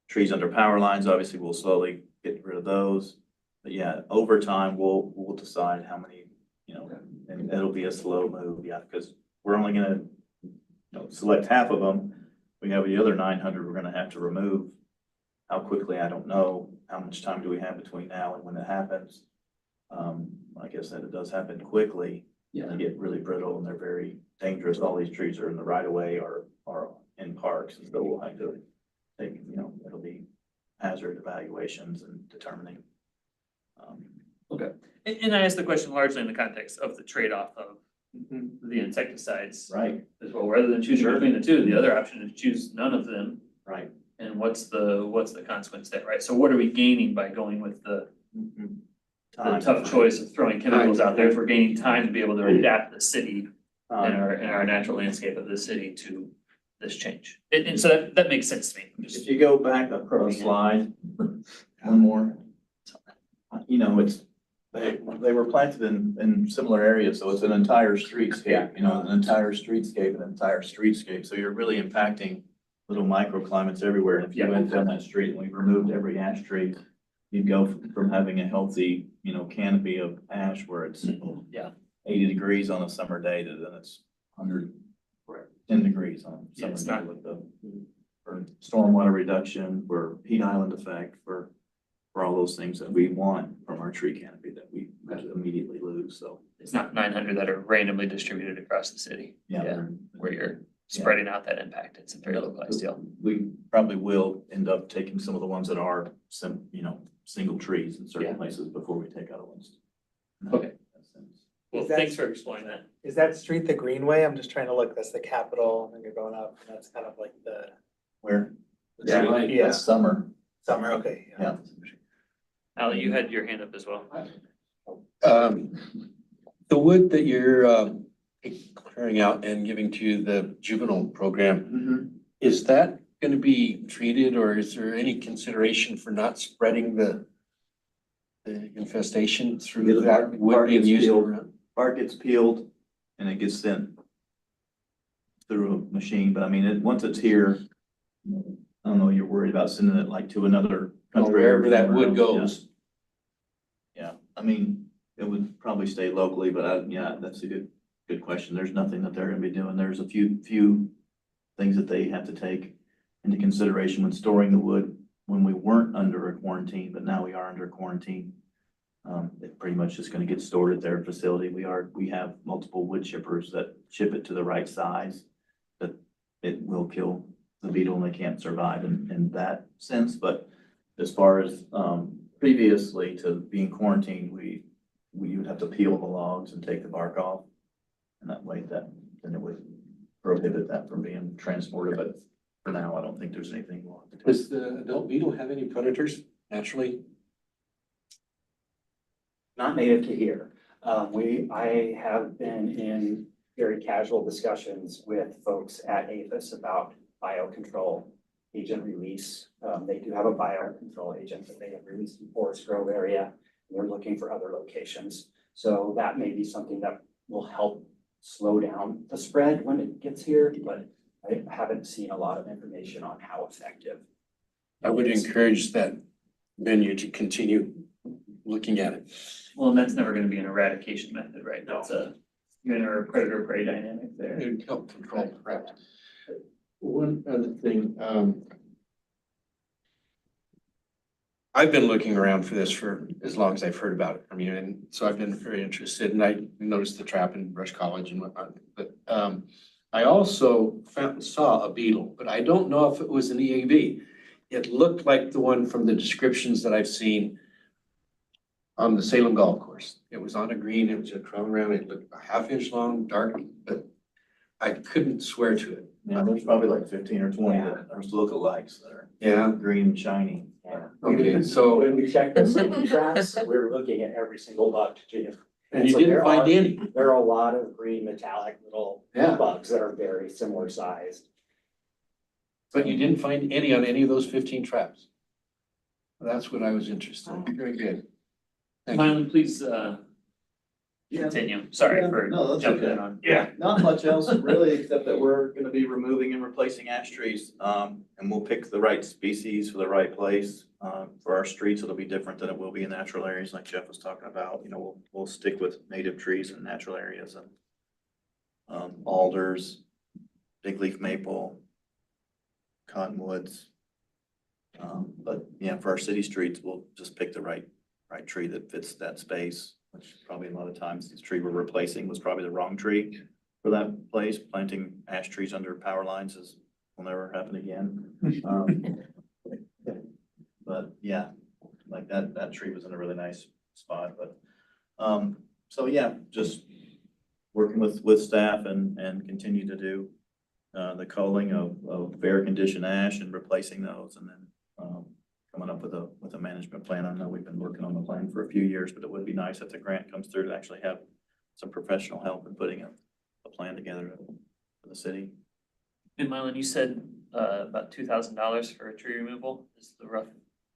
Trees under power lines, obviously, we'll slowly get rid of those. But yeah, over time, we'll decide how many, and it'll be a slow move, because we're only gonna select half of them. We have the other 900 we're gonna have to remove. How quickly, I don't know. How much time do we have between now and when it happens? Like I said, it does happen quickly. Yeah. They get really brittle and they're very dangerous. All these trees are in the right of way or in parks, and so we'll have to take, it'll be hazard evaluations and determining. Okay, and I asked the question largely in the context of the trade-off of the insecticides Right, as well, rather than choosing between the two, the other option is choose none of them. right. And what's the consequence there, right? So what are we gaining by going with the tough choice of throwing chemicals out there if we're gaining time to be able to adapt the city and our natural landscape of the city to this change? And so that makes sense to me. I'm just- If you go back a slide, one more. They were planted in similar areas, so it's an entire streetscape, an entire streetscape. So you're really impacting little microclimates everywhere. And if you went down that street and we removed every ash tree, you'd go from having a healthy, canopy of ash where it's 80 degrees on a summer day to then it's 110 degrees on a Yeah, summer it's day not- with for stormwater reduction, for heat island effect, for all those things that we want from our tree canopy that we immediately lose, so. It's not 900 that are randomly distributed across the city. Where you're spreading out that impact. It's a very localized deal. We probably will end up taking some of the ones that are single trees in certain places before we take other ones. Okay. Well, Is that- thanks for exploring that. Is that street the Greenway? I'm just trying to look, that's the Capitol, and you're going up, and that's kind of like the Where? Yeah. Summer. summer, okay. Yeah. Ali, you had your hand up as well. The wood that you're clearing out and giving to the juvenile program, is that going to be treated, or is there any consideration for not spreading the infestation through that wood being used around? Bark gets peeled and it gets sent through a machine, but I mean, once it's here, I don't know, you're worried about sending it like to another country. Wherever that wood somewhere else, goes. Yeah, I mean, it would probably stay locally, but that's a good question. There's nothing that they're gonna be doing. There's a few things that they have to take into consideration when storing the wood when we weren't under a quarantine, but now we are under quarantine. It's pretty much just gonna get stored at their facility. We have multiple wood chippers that chip it to the right size, but it will kill the beetle and they can't survive in that sense. But as far as previously to being quarantined, we would have to peel the logs and take the bark off. And that way then it would prohibit that from being transported. But for now, I don't think there's anything we'll have to do. Does the adult beetle have any predators naturally? Not native to here. I have been in very casual discussions with folks at APHIS about biocontrol agent release. They do have a biocontrol agent that they have released in Forest Grove area. We're looking for other locations. So that may be something that will help slow down the spread when it gets here, but I haven't seen a lot of information on how effective. I would encourage that venue to continue looking at it. Well, and that's never gonna be an eradication method, right? That's you're gonna have a predator-prey dynamic there. It would help control, correct. One other thing, I've been looking around for this for as long as I've heard about it. I mean, and so I've been very interested, and I noticed the trap in Rush College and whatnot. But I also saw a beetle, but I don't know if it was an EAB. It looked like the one from the descriptions that I've seen on the Salem golf course. It was on a green, it was a crawling around, it looked a half-inch long, dark, but I couldn't swear to it. Yeah, there's probably like 15 or 20 that are lookalikes that are Yeah, green and shiny. okay, so, When we checked the city traps, we were looking at every single bug to do. and you so didn't there find are- any. There are a lot of green metallic little Yeah. bugs that are very similar sized. But you didn't find any on any of those 15 traps? That's what I was interested in. Very good. Thank you. Mylan, please, continue. Sorry for No, that's jumping okay. in on. Yeah, not much else really, except that we're gonna be removing and replacing ash trees. And we'll pick the right species for the right place. For our streets, it'll be different than it will be in natural areas like Jeff was talking about. We'll stick with native trees in natural areas and alders, big leaf maple, cottonwoods. But yeah, for our city streets, we'll just pick the right right tree that fits that space, which probably a lot of times this tree we're replacing was probably the wrong tree for that place. Planting ash trees under power lines will never happen again. But yeah, like that tree was in a really nice spot, but, so yeah, just working with staff and continue to do the culling of fair condition ash and replacing those, and then coming up with a management plan. I know we've been working on the plan for a few years, but it would be nice if the grant comes through to actually have some professional help in putting a plan together for the city. And Mylan, you said about $2,000 for a tree removal is the rough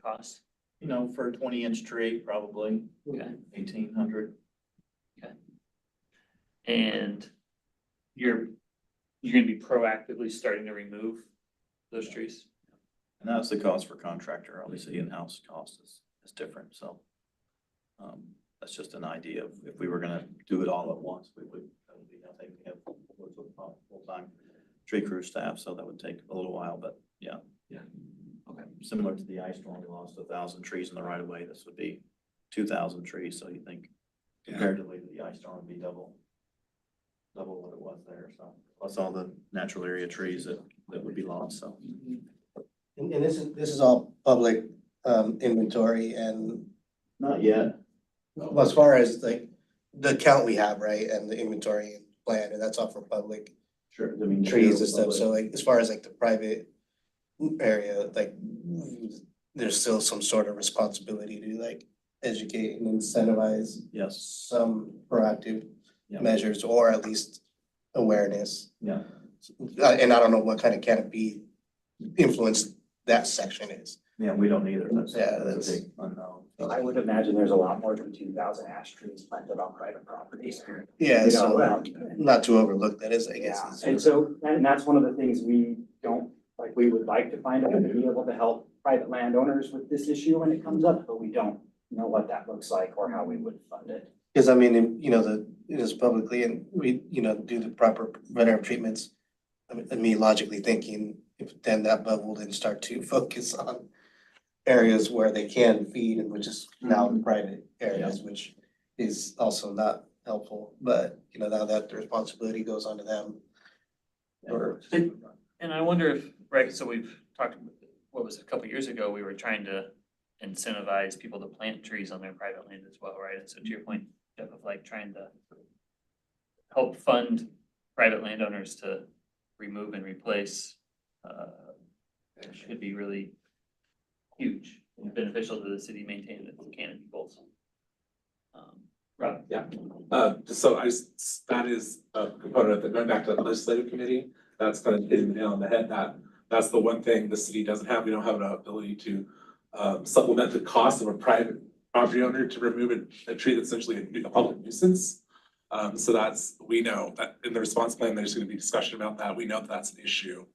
cost? You know, for a 20-inch tree, probably Okay. 1,800. Okay. And you're gonna be proactively starting to remove those trees? And that's the cost for contractor. Obviously, in-house cost is different, so. That's just an idea of if we were gonna do it all at once, that would be nothing. We have full-time tree crew staff, so that would take a little while, but yeah. Yeah. Okay. Similar to the ice storm, we lost 1,000 trees in the right of way. This would be 2,000 trees, so you think comparatively to the ice storm would be double what it was there, so. Plus all the natural area trees that would be lost, so. And this is all public inventory and Not yet. well, as far as like the count we have, right, and the inventory and plan, and that's all for public Sure, I mean. trees and stuff. So like as far as like the private area, like there's still some sort of responsibility to like educate and incentivize Yes, some proactive Yeah. measures or at least awareness. yeah. And I don't know what kind of canopy influence that section is. Yeah, we don't either. That's a that's- big unknown. I would imagine there's a lot more than 2,000 ash trees planted on private properties. Yeah, You so know, not to overlook that is, I Yeah, guess. and so, and that's one of the things we don't, like, we would like to find out and be able to help private landowners with this issue when it comes up, but we don't know what that looks like or how we would fund it. Because I mean, you know, it is publicly and we, you know, do the proper preventative treatments. I mean, logically thinking, if then that bubble then start to focus on areas where they can feed and which is now in private areas, which is also not helpful. But, you know, now that the responsibility goes onto them. Or, And I wonder if, right, so we've talked, what was it, a couple years ago, we were trying to incentivize people to plant trees on their private land as well, right? And so to your point, Jeff, of like trying to help fund private landowners to remove and replace, should be really huge and beneficial to the city maintaining its canopy goals. Rob? Yeah, so that is a component of the, going back to the legislative committee, that's kind of hitting the nail on the head, that's the one thing the city doesn't have. We don't have an ability to supplement the cost of a private property owner to remove a tree that's essentially a public nuisance. So we know that in the response plan, there's gonna be discussion about that. We know that that's an issue.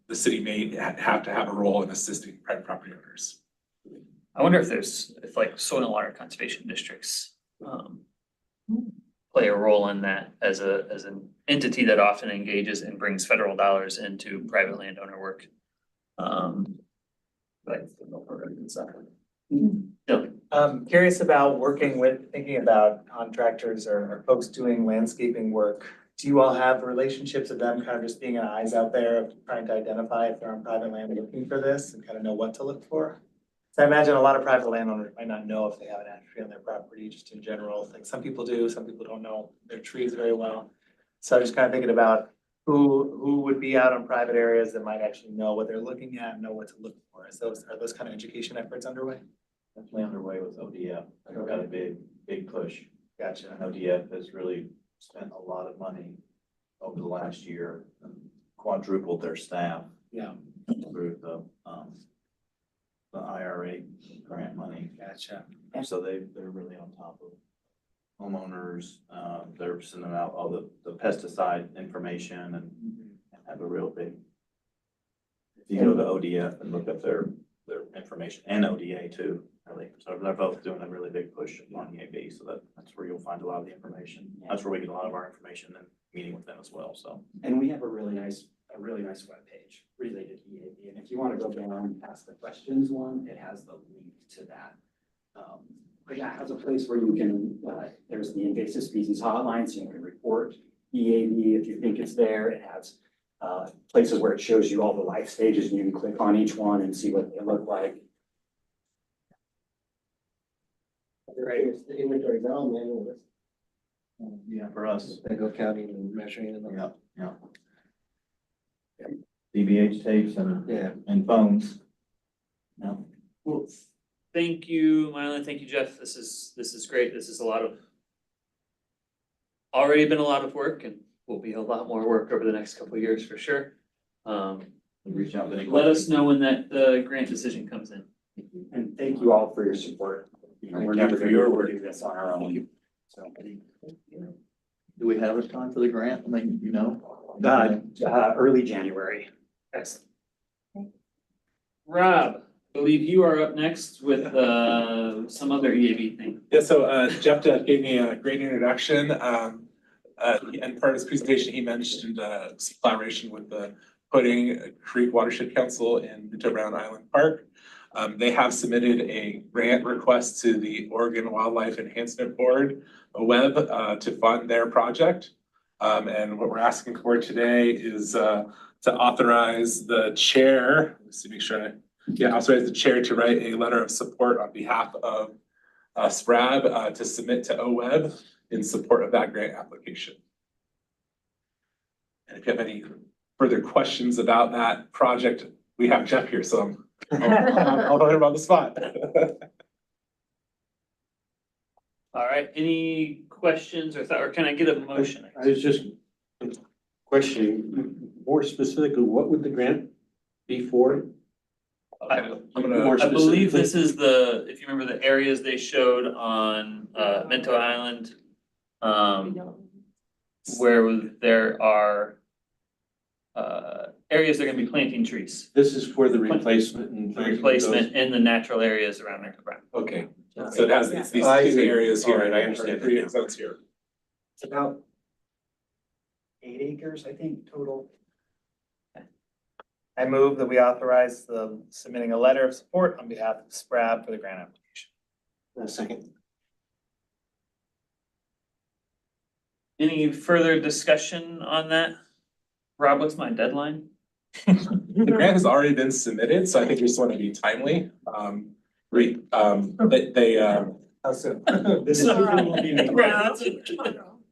The city may have to have a role in assisting private property owners. I wonder if like soil and water conservation districts play a role in that as an entity that often engages and brings federal dollars into private landowner work. Like the mill program and stuff. Dylan? Curious about thinking about contractors or folks doing landscaping work. Do you all have relationships of them kind of just being eyes out there of trying to identify if they're on private land looking for this and kind of know what to look for? So I imagine a lot of private landowners might not know if they have an ash tree on their property, just in general. Like some people do, some people don't know their trees very well. So I'm just kind of thinking about who would be out on private areas that might actually know what they're looking at, know what to look for. Are those kind of education efforts underway? Definitely underway with ODF. They've got a big push. Gotcha. ODF has really spent a lot of money over the last year and quadrupled their staff. Yeah. Through the IRA grant money. Gotcha. And so they're really on top of homeowners. They're sending out all the pesticide information and have a real big. If you go to ODF and look up their information and ODA too, really. So they're both doing a really big push on EAB. So that's where you'll find a lot of the information. That's where we get a lot of our information and meeting with them as well. So. And we have a really nice webpage related to EAB. And if you want to go down past the questions one, it has the link to that. But yeah, has a place where you can, there's the invasive species hotline, so you can report EAB if you think it's there. It has places where it shows you all the life stages, and you can click on each one and see what they look like. Right, it's the inventory now, man. Yeah, for us. They go counting and measuring and. Yeah. DVH tapes and phones. No. Well, thank you, Mylan. Thank you, Jeff. This is great. This is already been a lot of work and will be a lot more work over the next couple of years for sure. Reach out to any Let us know when that grant decision comes in. And thank you all for your support. You know, we're Thank never you for gonna your be able work. to do this on our own. So, Do we have a time for the grant? Like, you know? early January. Excellent. Rob, I believe you are up next with some other EAB thing. Yeah, so Jeff gave me a great introduction. And part of his presentation, he mentioned some collaboration with the Pudding Creek Watershed Council in Minto Brown Island Park. They have submitted a grant request to the Oregon Wildlife Enhancement Board, OWEB, to fund their project. And what we're asking for today is to authorize the chair, let's see, make sure authorize the chair to write a letter of support on behalf of SPRAB to submit to OWEB in support of that grant application. And if you have any further questions about that project, we have Jeff here, so I'll put him on the spot. All right, any questions or can I get a motion? I was just questioning, more specifically, what would the grant be for? Okay, I'm gonna, I believe this is if you remember the areas they showed on Minto Island. Where there are areas they're gonna be planting trees. This is for the replacement and. The replacement in the natural areas around Minto Brown. Okay. so it has these I two see. areas here. All right, I understand. Three zones here. It's about 8 acres, I think, total. I move that we authorize submitting a letter of support on behalf of SPRAB for the grant application. A second. Any further discussion on that? Rob, what's my deadline? The grant has already been submitted, so I think we just want to be timely. They How soon? This is.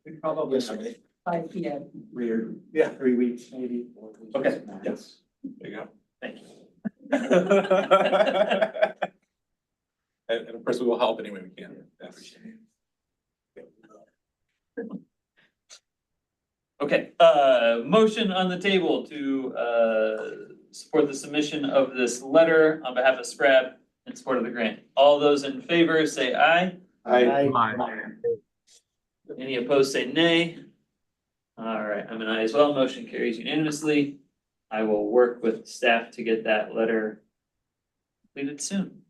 We probably. 5 P.M. Weird. Yeah. 3 weeks, maybe. 4 weeks. Okay. Yes. there you go. Thank you. And of course, we will help any way we can. Yes. Okay, motion on the table to support the submission of this letter on behalf of SPRAB in support of the grant. All those in favor say aye. Any opposed say nay. All right, I'm an aye as well. Motion carries unanimously. I will work with staff to get that letter completed soon.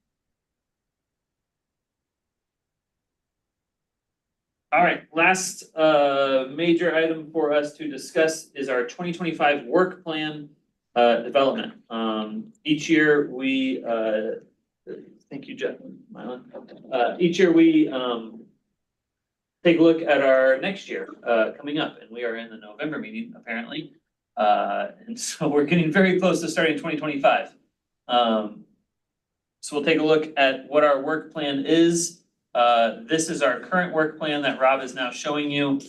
All right, last major item for us to discuss is our 2025 work plan development. Each year we thank you, Jeff, Mylan. Each year we take a look at our next year coming up, and we are in the November meeting apparently. And so we're getting very close to starting 2025. So we'll take a look at what our work plan is. This is our current work plan that Rob is now showing you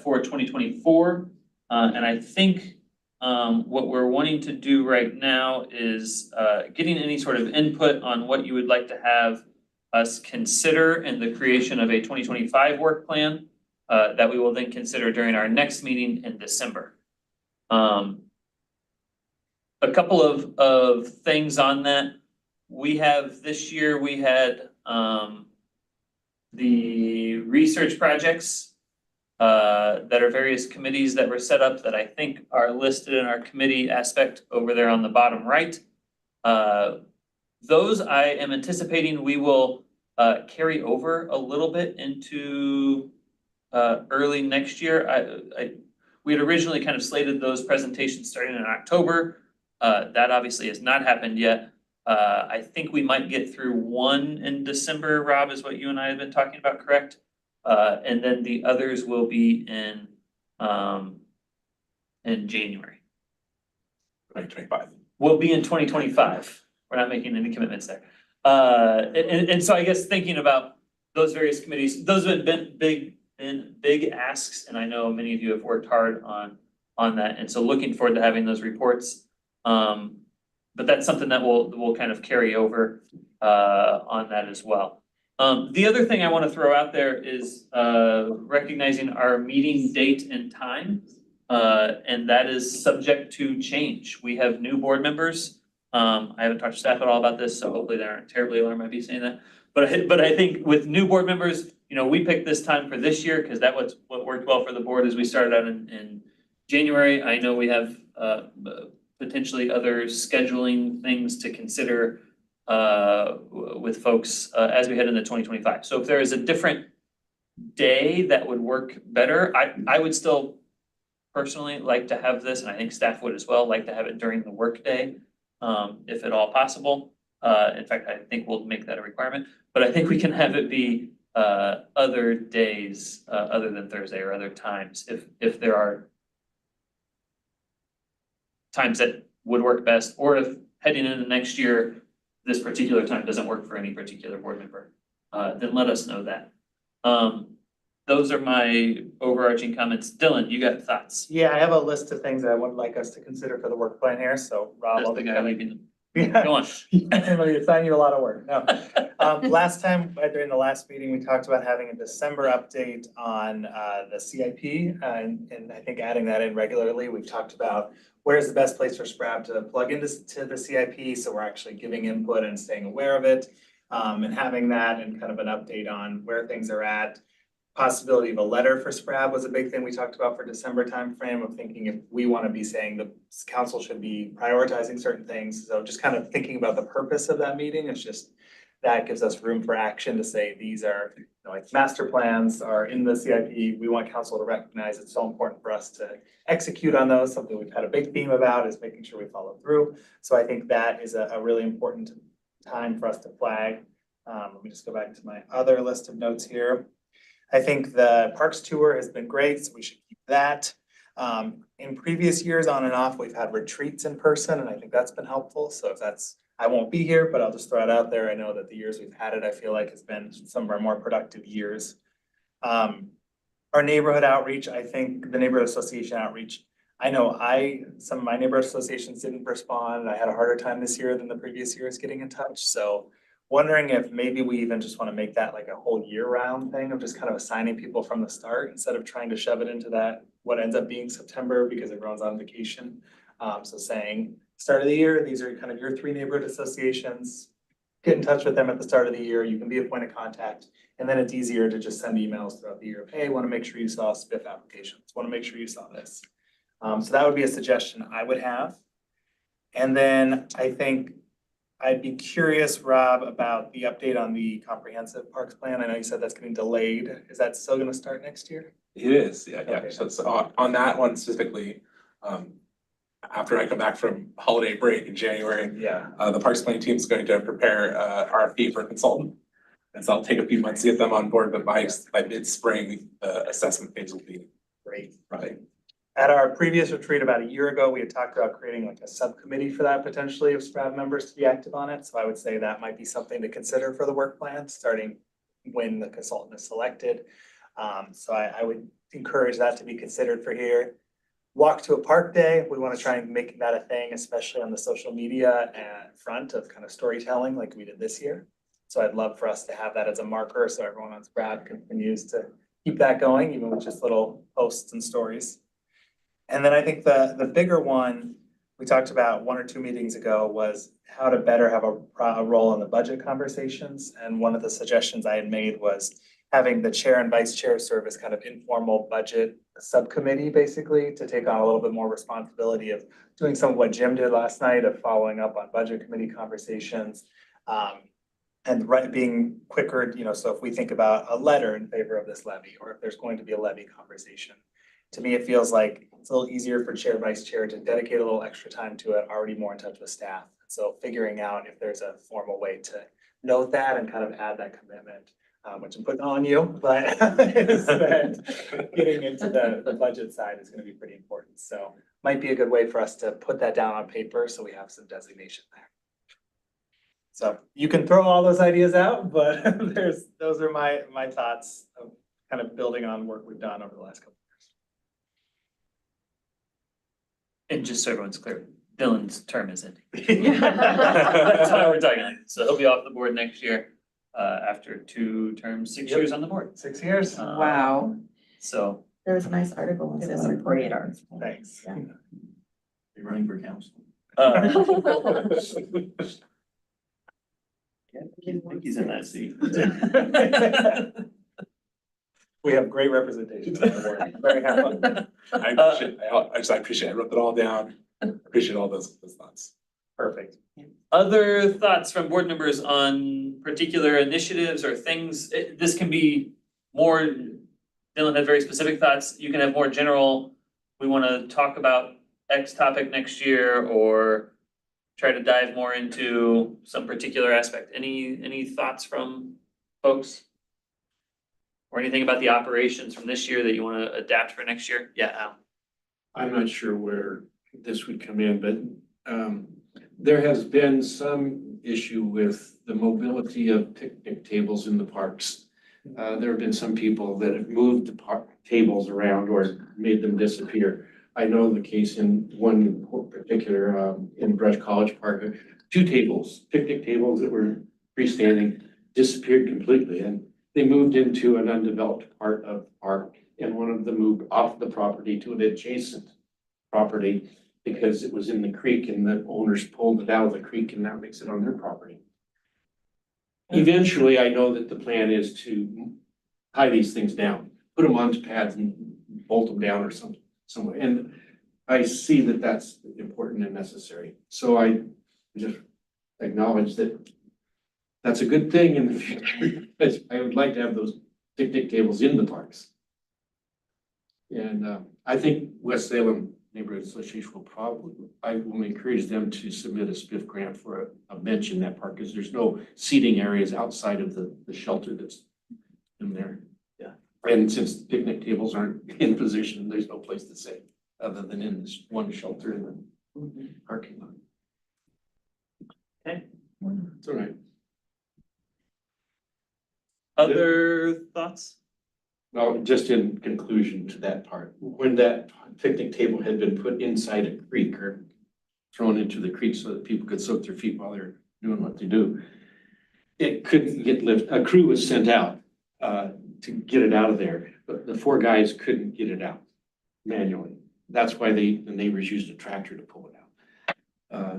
for 2024. And I think what we're wanting to do right now is getting any sort of input on what you would like to have us consider in the creation of a 2025 work plan that we will then consider during our next meeting in December. A couple of things on that. We have this year, we had the research projects that are various committees that were set up that I think are listed in our committee aspect over there on the bottom right. Those I am anticipating we will carry over a little bit into early next year. We had originally kind of slated those presentations starting in October. That obviously has not happened yet. I think we might get through one in December, Rob, is what you and I have been talking about, correct? And then the others will be in January. 2025. Will be in 2025. We're not making any commitments there. And so I guess thinking about those various committees, those have been big asks, and I know many of you have worked hard on that, and so looking forward to having those reports. But that's something that we'll kind of carry over on that as well. The other thing I want to throw out there is recognizing our meeting date and time. And that is subject to change. We have new board members. I haven't talked to staff at all about this, so hopefully they aren't terribly alarmed by me saying that. But I think with new board members, you know, we picked this time for this year because that was what worked well for the board as we started out in January. I know we have potentially other scheduling things to consider with folks as we head into 2025. So if there is a different day that would work better, I would still personally like to have this, and I think staff would as well, like to have it during the workday, if at all possible. In fact, I think we'll make that a requirement, but I think we can have it be other days other than Thursday or other times if there are times that would work best, or if heading into next year, this particular time doesn't work for any particular board member, then let us know that. Those are my overarching comments. Dylan, you got thoughts? Yeah, I have a list of things that I would like us to consider for the work plan here, so Rob. That's I'll the be guy coming- leaving. Yeah. Go on. I'm gonna assign you a lot of work, no. Last time, during the last meeting, we talked about having a December update on the CIP, and I think adding that in regularly. We've talked about where's the best place for SPRAB to plug into the CIP, so we're actually giving input and staying aware of it. And having that and kind of an update on where things are at. Possibility of a letter for SPRAB was a big thing we talked about for December timeframe of thinking if we want to be saying the council should be prioritizing certain things. So just kind of thinking about the purpose of that meeting, it's just that gives us room for action to say these are, you know, like master plans are in the CIP. We want council to recognize it's so important for us to execute on those. Something we've had a big theme about is making sure we follow through. So I think that is a really important time for us to flag. Let me just go back to my other list of notes here. I think the parks tour has been great, so we should keep that. In previous years, on and off, we've had retreats in person, and I think that's been helpful. So if that's, I won't be here, but I'll just throw it out there. I know that the years we've had it, I feel like has been some of our more productive years. Our neighborhood outreach, I think the neighborhood association outreach, I know some of my neighborhood associations didn't respond. I had a harder time this year than the previous years getting in touch, so wondering if maybe we even just want to make that like a whole year round thing of just kind of assigning people from the start instead of trying to shove it into that, what ends up being September because everyone's on vacation. So saying start of the year, these are kind of your 3 neighborhood associations. Get in touch with them at the start of the year. You can be a point of contact. And then it's easier to just send emails throughout the year of, hey, want to make sure you saw SPIF applications. Want to make sure you saw this. So that would be a suggestion I would have. And then I think I'd be curious, Rob, about the update on the comprehensive parks plan. I know you said that's getting delayed. Is that still gonna start next year? It is, yeah. Okay. So on that one specifically, after I come back from holiday break in January, Yeah. the Parks Planning team is going to prepare RFP for a consultant. And so I'll take a few months to get them on board, but by mid-spring, the assessment phase will be Great. right. At our previous retreat about a year ago, we had talked about creating like a subcommittee for that potentially of SPRAB members to be active on it. So I would say that might be something to consider for the work plan, starting when the consultant is selected. So I would encourage that to be considered for here. Walk to a park day, we want to try and make that a thing, especially on the social media and front of kind of storytelling like we did this year. So I'd love for us to have that as a marker so everyone on SPRAB continues to keep that going, even with just little posts and stories. And then I think the bigger one we talked about 1 or 2 meetings ago was how to better have a role in the budget conversations. And one of the suggestions I had made was having the chair and vice chair serve as kind of informal budget subcommittee, basically, to take on a little bit more responsibility of doing some of what Jim did last night of following up on budget committee conversations. And being quicker, you know, so if we think about a letter in favor of this levy, or if there's going to be a levy conversation, to me, it feels like it's a little easier for chair, vice chair to dedicate a little extra time to it, already more in touch with staff. So figuring out if there's a formal way to note that and kind of add that commitment, which I'm putting on you, but is that getting into the budget side is gonna be pretty important. So might be a good way for us to put that down on paper so we have some designation there. So you can throw all those ideas out, but those are my thoughts of kind of building on work we've done over the last couple of And just so everyone's clear, Dylan's term is ending. years. That's why we're talking, like this. So he'll be off the board next year, after 2 terms, 6 Yep. years on the board. 6 years? Wow, So, there was a nice article in Salem Report. Thanks. Yeah. You're running for council. I think he's in that seat. We have great representation on the board. Very happy. I appreciate, I wrote that all down. Appreciate all those thoughts. Perfect. Other thoughts from board members on particular initiatives or things? This can be more, Dylan had very specific thoughts. You can have more general, we wanna talk about X topic next year, or try to dive more into some particular aspect. Any thoughts from folks? Or anything about the operations from this year that you wanna adapt for next year? Yeah, Al. I'm not sure where this would come in, but there has been some issue with the mobility of picnic tables in the parks. There have been some people that have moved the tables around or made them disappear. I know the case in one particular, in Brush College Park, 2 tables, picnic tables that were freestanding, disappeared completely, and they moved into an undeveloped part of the park, and one of them moved off the property to an adjacent property because it was in the creek, and the owners pulled it out of the creek, and that makes it on their property. Eventually, I know that the plan is to tie these things down, put them onto pads and bolt them down or somewhere. And I see that that's important and necessary. So I just acknowledge that that's a good thing in the future. But I would like to have those picnic tables in the parks. And I think West Salem Neighborhood Association will I will encourage them to submit a SPIF grant for a bench in that park, because there's no seating areas outside of the shelter that's in there. Yeah. And since picnic tables aren't in position, there's no place to sit other than in this one shelter in the parking lot. Okay. It's all right. Other thoughts? Well, just in conclusion to that part, when that picnic table had been put inside a creek or thrown into the creek so that people could soak their feet while they're doing what they do, it couldn't get lifted. A crew was sent out to get it out of there, but the 4 guys couldn't get it out manually. That's why the neighbors used a tractor to pull it out.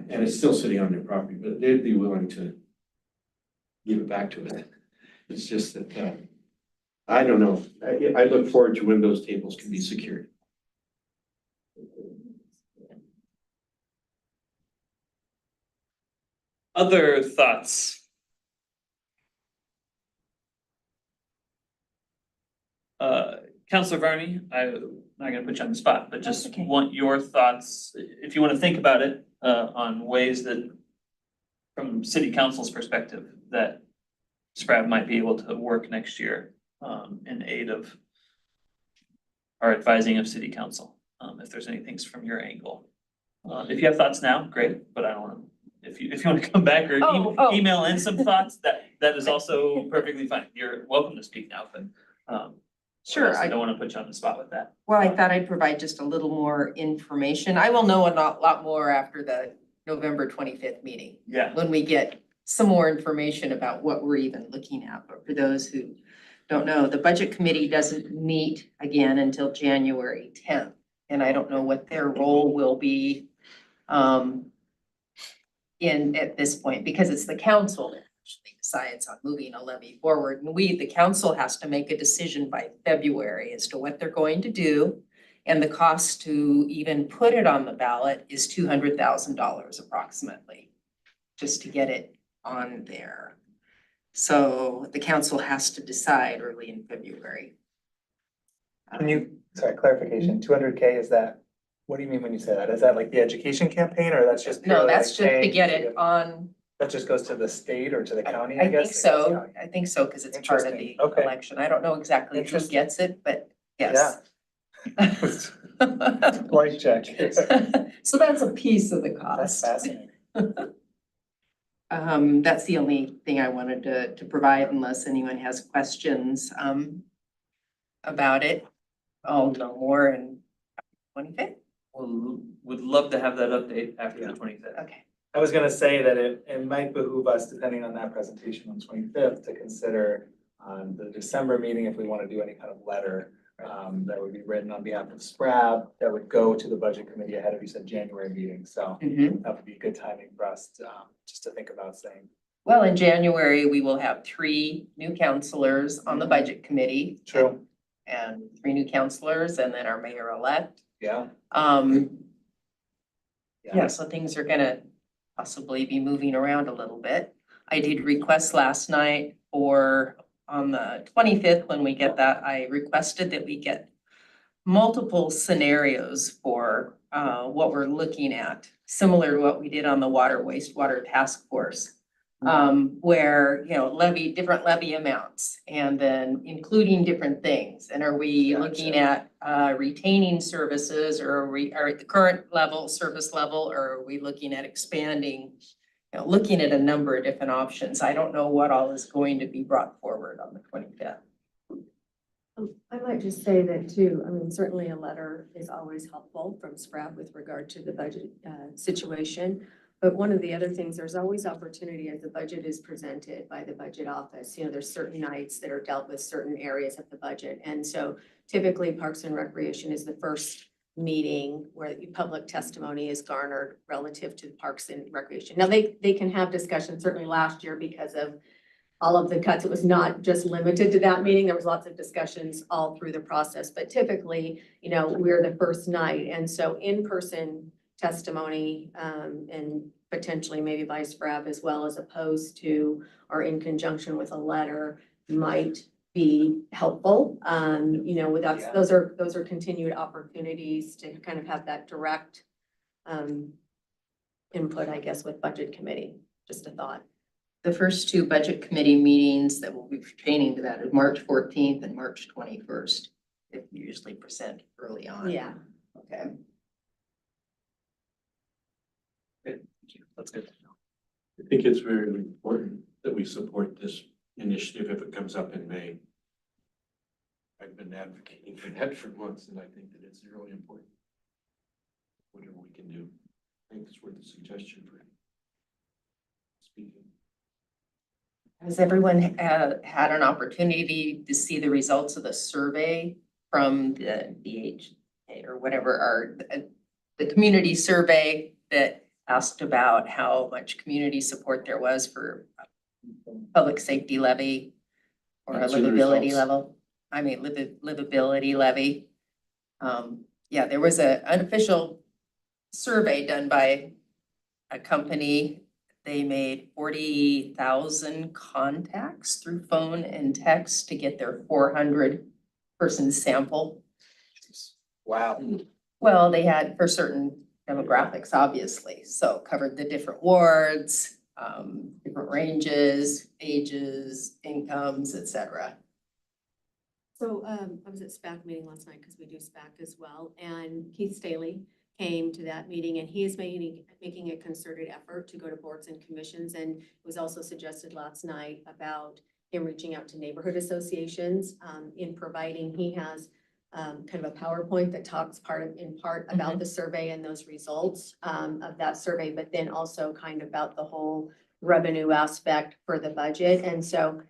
And it's still sitting on their property, but they'd be willing to give it back to us. It's just that I don't know. I look forward to when those tables can be secured. Other thoughts? Counselor Varney, I'm not gonna put you on the spot, but just That's okay. want your thoughts, if you wanna think about it, on ways that from city council's perspective, that SPRAB might be able to work next year, in aid of our advising of city council, if there's any things from your angle. If you have thoughts now, great, but I don't wanna, if you wanna come back or email in some thoughts, that is also perfectly fine. You're welcome to speak now, but, Sure, I don't wanna put you on the spot with that. Well, I thought I'd provide just a little more information. I will know a lot more after the November 25th meeting, Yeah. when we get some more information about what we're even looking at. But for those who don't know, the budget committee doesn't meet again until January 10th. And I don't know what their role will be at this point, because it's the council that actually decides on moving a levy forward. And the council has to make a decision by February as to what they're going to do. And the cost to even put it on the ballot is $200,000 approximately, just to get it on there. So the council has to decide early in February. Sorry, clarification, 200K, is that What do you mean when you say that? Is that like the education campaign or that's just No, purely that's like just to paying get it on, That just goes to the state or to the county, I I guess? think so, because it's part of the Interesting. Okay. election. I don't know exactly who Interesting. gets it, but yes. Blank check. So that's a piece of the That's cost. fascinating. That's the only thing I wanted to provide unless anyone has questions, about it. I'll know more in 25th. Would love to have that update after the 25th. Okay. I was gonna say that it might behoove us, depending on that presentation on 25th, to consider on the December meeting, if we want to do any kind of letter that would be written on behalf of SPRAB, that would go to the budget committee ahead of, you said, January meeting. So that would be good timing for us to just to think about saying. Well, in January, we will have 3 new counselors on the budget committee. True. And 3 new counselors and then our mayor-elect. Yeah. Yeah, so things are gonna possibly be moving around a little bit. I did request last night for on the 25th, when we get that, I requested that we get multiple scenarios for what we're looking at, similar to what we did on the water wastewater task force. Where, different levy amounts and then including different things. And are we looking at retaining services, or are at the current level, service level, or are we looking at expanding? Looking at a number of different options. I don't know what all is going to be brought forward on the 25th. I might just say that too, I mean, certainly a letter is always helpful from SPRAB with regard to the budget situation. But one of the other things, there's always opportunity as the budget is presented by the budget office. There's certain nights that are dealt with certain areas of the budget. And so typically Parks and Recreation is the first meeting where the public testimony is garnered relative to Parks and Recreation. Now, they can have discussions, certainly last year because of all of the cuts. It was not just limited to that meeting. There was lots of discussions all through the process. But typically, we're the first night. And so in-person testimony and potentially maybe by SPRAB as well, as opposed to or in conjunction with a letter, might be helpful. Those are continued opportunities to kind of have that direct input, I guess, with budget committee. Just a thought. The first 2 budget committee meetings that will be pertaining to that is March 14th and March 21st. If you usually present early on. Yeah. Okay. That's good. I think it's very important that we support this initiative if it comes up in May. I've been advocating for that for months, and I think that it's really important. Whatever we can do, I think it's worth a suggestion for speaking. Has everyone had an opportunity to see the results of the survey from the BHA or whatever, the community survey that asked about how much community support there was for public safety levy or a livability level? Livability levy. Yeah, there was an unofficial survey done by a company. They made 40,000 contacts through phone and text to get their 400 person sample. Wow. Well, they had for certain demographics, obviously, so covered the different wards, different ranges, ages, incomes, etc. So I was at SPAC meeting last night because we do SPAC as well. And Keith Staley came to that meeting, and he is making a concerted effort to go to boards and commissions. And it was also suggested last night about him reaching out to neighborhood associations in providing, he has kind of a PowerPoint that talks in part about the survey and those results of that survey, but then also kind of about the whole revenue aspect for the budget. And so,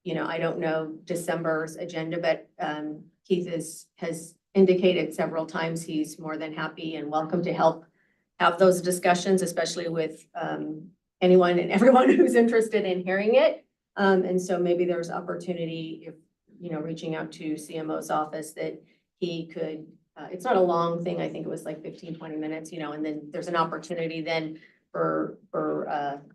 I don't know December's agenda, but Keith has indicated several times he's more than happy and welcome to help have those discussions, especially with anyone and everyone who's interested in hearing it. And so maybe there's opportunity if, reaching out to CMO's office that he could, it's not a long thing. I think it was like 15, 20 minutes, and then there's an opportunity then for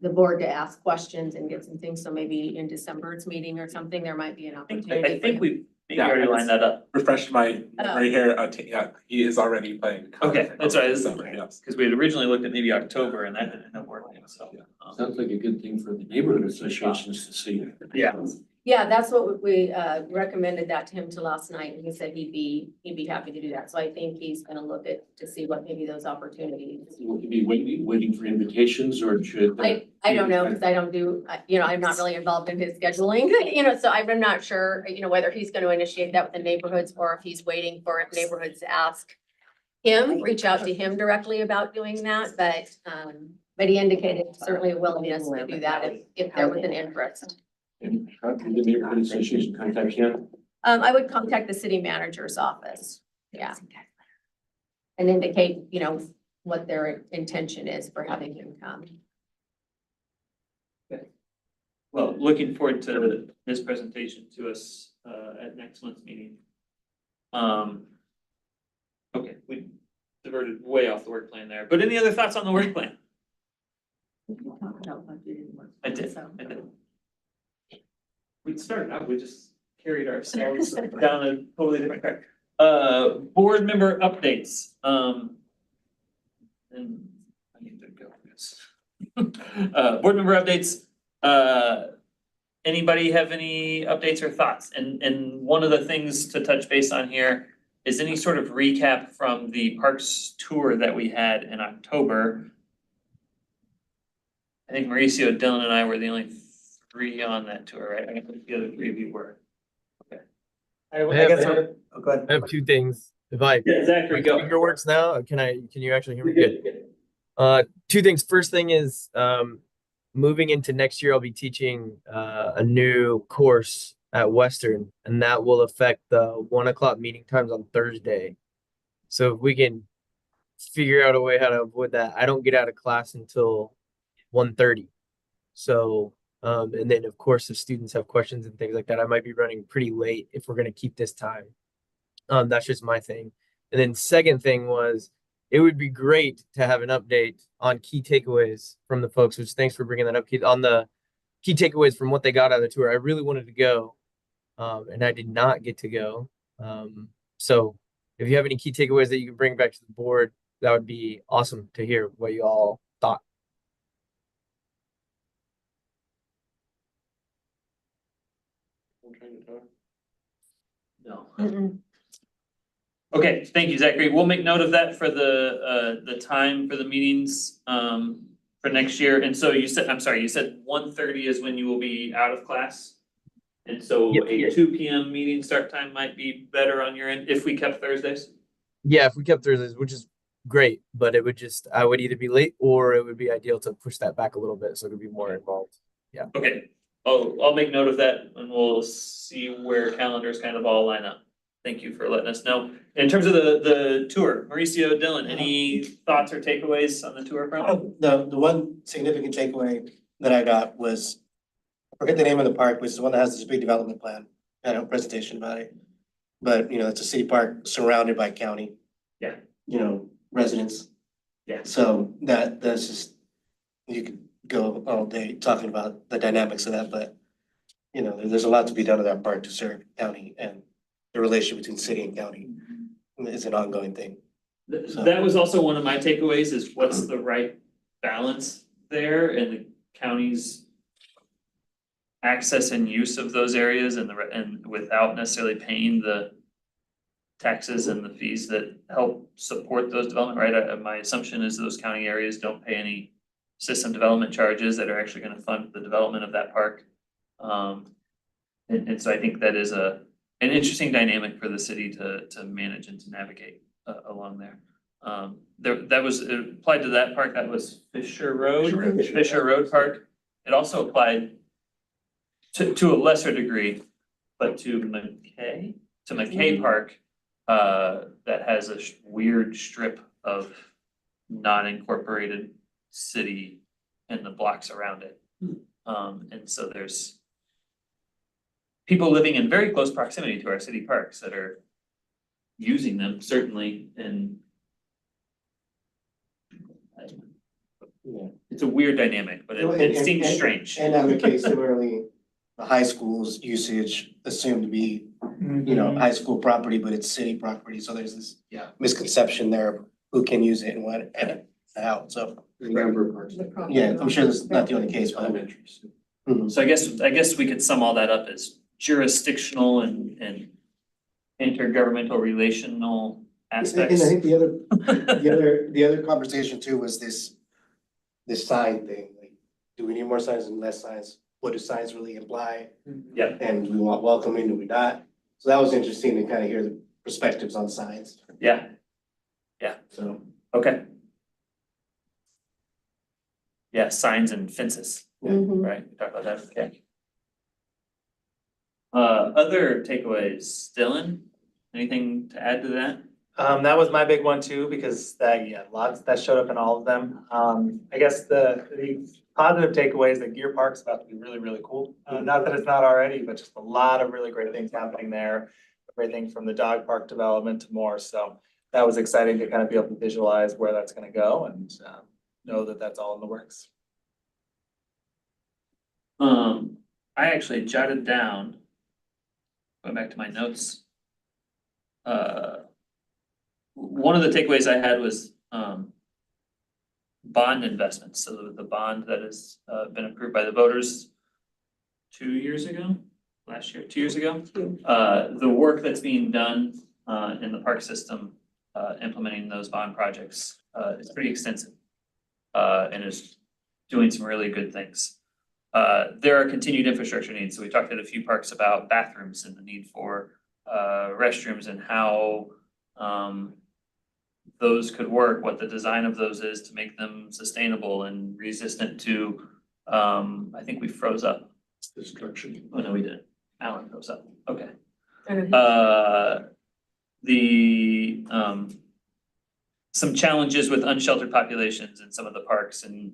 the board to ask questions and get some things. So maybe in December's meeting or something, there might be an opportunity. I think You already lined that up. Refresh my memory here, yeah, he is already playing. Okay, that's right. December, yes. Because we had originally looked at maybe October and that didn't end up working, so. Sounds like a good thing for the neighborhood associations to see. Yeah. Yeah, that's what we recommended that to him to last night, and he said he'd be happy to do that. So I think he's gonna look to see what maybe those opportunities. Will he be waiting for invitations or should? I don't know, because I don't do, I'm not really involved in his scheduling, so I'm not sure, whether he's gonna initiate that with the neighborhoods or if he's waiting for neighborhoods to ask him, reach out to him directly about doing that, but he indicated certainly a willingness to do that if there was an interest. And how can the neighborhood association contact him? I would contact the city manager's office, yeah. And indicate, what their intention is for having him come. Well, looking forward to this presentation to us at next month's meeting. Okay, we diverted way off the work plan there, but any other thoughts on the work plan? I did. We started out, we just carried ourselves down a totally different track. Board member updates, and I need to go, yes. Board member updates, anybody have any updates or thoughts? And one of the things to touch base on here is any sort of recap from the parks tour that we had in October. I think Mauricio, Dylan, and I were the only 3 on that tour, right? I think the other 3 of you were. Okay. I guess, oh, go ahead. I have 2 things. If I Yeah, Zachary, go. Finger works now. Can you actually hear me? Good. 2 things. First thing is moving into next year, I'll be teaching a new course at Western, and that will affect the 1 o'clock meeting times on Thursday. So if we can figure out a way how to avoid that, I don't get out of class until 1:30. So and then of course if students have questions and things like that, I might be running pretty late if we're going to keep this time. That's just my thing. And then second thing was, it would be great to have an update on key takeaways from the folks, which thanks for bringing that up, Keith, on the key takeaways from what they got out of the tour. I really wanted to go, and I did not get to go. So if you have any key takeaways that you can bring back to the board, that would be awesome to hear what you all thought. No. Okay, thank you, Zachary. We'll make note of that for the time for the meetings for next year. And so you said 1:30 is when you will be out of class? And so a 2 p.m. meeting start time might be better on your end if we kept Thursdays? Yeah, if we kept Thursdays, which is great, but it would just, I would either be late or it would be ideal to push that back a little bit so it could be more involved. Yeah. Okay, I'll make note of that and we'll see where calendars kind of all line up. Thank you for letting us know. In terms of the tour, Mauricio, Dylan, any thoughts or takeaways on the tour front? The one significant takeaway that I got was, I forget the name of the park, which is the one that has this big development plan. I had a presentation about it. But, it's a city park surrounded by county. Yeah. Residents. Yeah. So that's just, you could go all day talking about the dynamics of that, but, there's a lot to be done in that park to serve county, and the relationship between city and county is an ongoing thing. That was also one of my takeaways, is what's the right balance there and the county's access and use of those areas and without necessarily paying the taxes and the fees that help support those development, right? My assumption is those county areas don't pay any system development charges that are actually gonna fund the development of that park. And so I think that is an interesting dynamic for the city to manage and to navigate along there. That was, it applied to that park, that was Fisher Road Park. It also applied to a lesser degree, but to McKay Park, that has a weird strip of non-incorporated city and the blocks around it. And so there's people living in very close proximity to our city parks that are using them, certainly, and it's a weird dynamic, but it seems strange. And McKay, similarly, the high school's usage assumed to be you know, high school property, but it's city property, so there's this misconception there of who can use it and what and how, so. Yeah, I'm sure that's not the only case, but. So I guess we could sum all that up as jurisdictional and intergovernmental relational And aspects. I think the other conversation too was this sign thing, like, do we need more signs and less signs? What do signs really imply? Yeah. And do we want welcoming, do we not? So that was interesting to kind of hear the perspectives on signs, Yeah, so. okay. Yeah, signs and fences, Mhm. right? We talked about that, okay. Other takeaways, Dylan, anything to add to that? That was my big one too, because lots, that showed up in all of them. I guess the positive takeaway is that Gear Park's about to be really, really cool. Not that it's not already, but just a lot of really great things happening there. Everything from the dog park development to more, so that was exciting to kind of be able to visualize where that's gonna go and know that that's all in the works. I actually jotted down, going back to my notes. One of the takeaways I had was, bond investments, so the bond that has, been approved by the voters 2 years ago, last year, 2 years ago. The work that's being done, in the park system, implementing those bond projects, is pretty extensive. And is doing some really good things. There are continued infrastructure needs, so we talked at a few parks about bathrooms and the need for, restrooms and how, those could work, what the design of those is to make them sustainable and resistant to, I think we froze up. Destruction. Oh, no, we didn't. Alan froze up, okay. Mhm. Some challenges with unsheltered populations in some of the parks and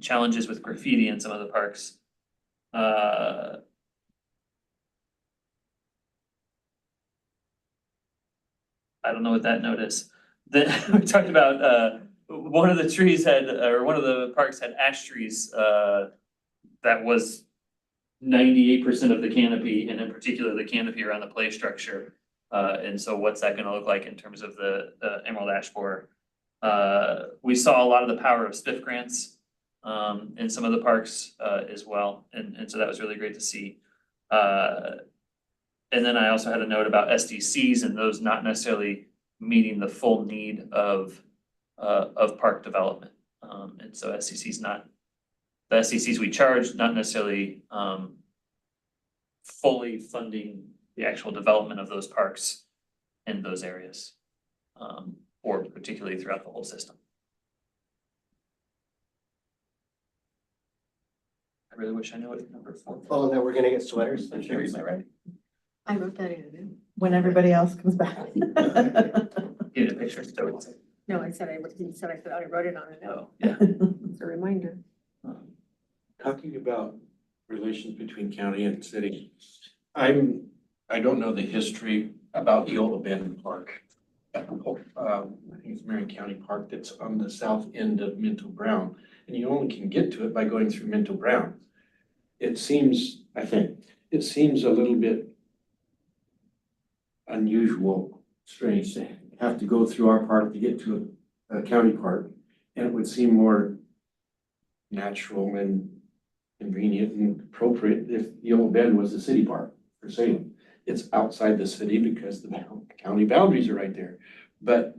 challenges with graffiti in some of the parks. I don't know what that note is. Then we talked about, one of the trees had, or one of the parks had ash trees, that was 98% of the canopy, and in particular, the canopy around the play structure. And so what's that gonna look like in terms of the emerald ash borer? We saw a lot of the power of spiff grants, in some of the parks, as well, and so that was really great to see. And then I also had a note about SDCs and those not necessarily meeting the full need of park development. And so the SDCs we charge, not necessarily, fully funding the actual development of those parks in those areas. Or particularly throughout the whole system. I really wish I knew what number 4. Oh, now we're gonna get sweaters, I'm sure. Am I right? I wrote that in. When everybody else comes back. You need a picture, so it's, No, I said I wrote it on a note. yeah. It's a reminder. Talking about relations between county and city, I don't know the history about Eola Bend Park. I think it's Marion County Park that's on the south end of Minto Brown, and you only can get to it by going through Minto Brown. It seems a little bit unusual, strange to have to go through our park to get to a county park. And it would seem more natural and convenient and appropriate if Eola Bend was a city park for Salem. It's outside the city because the county boundaries are right there. But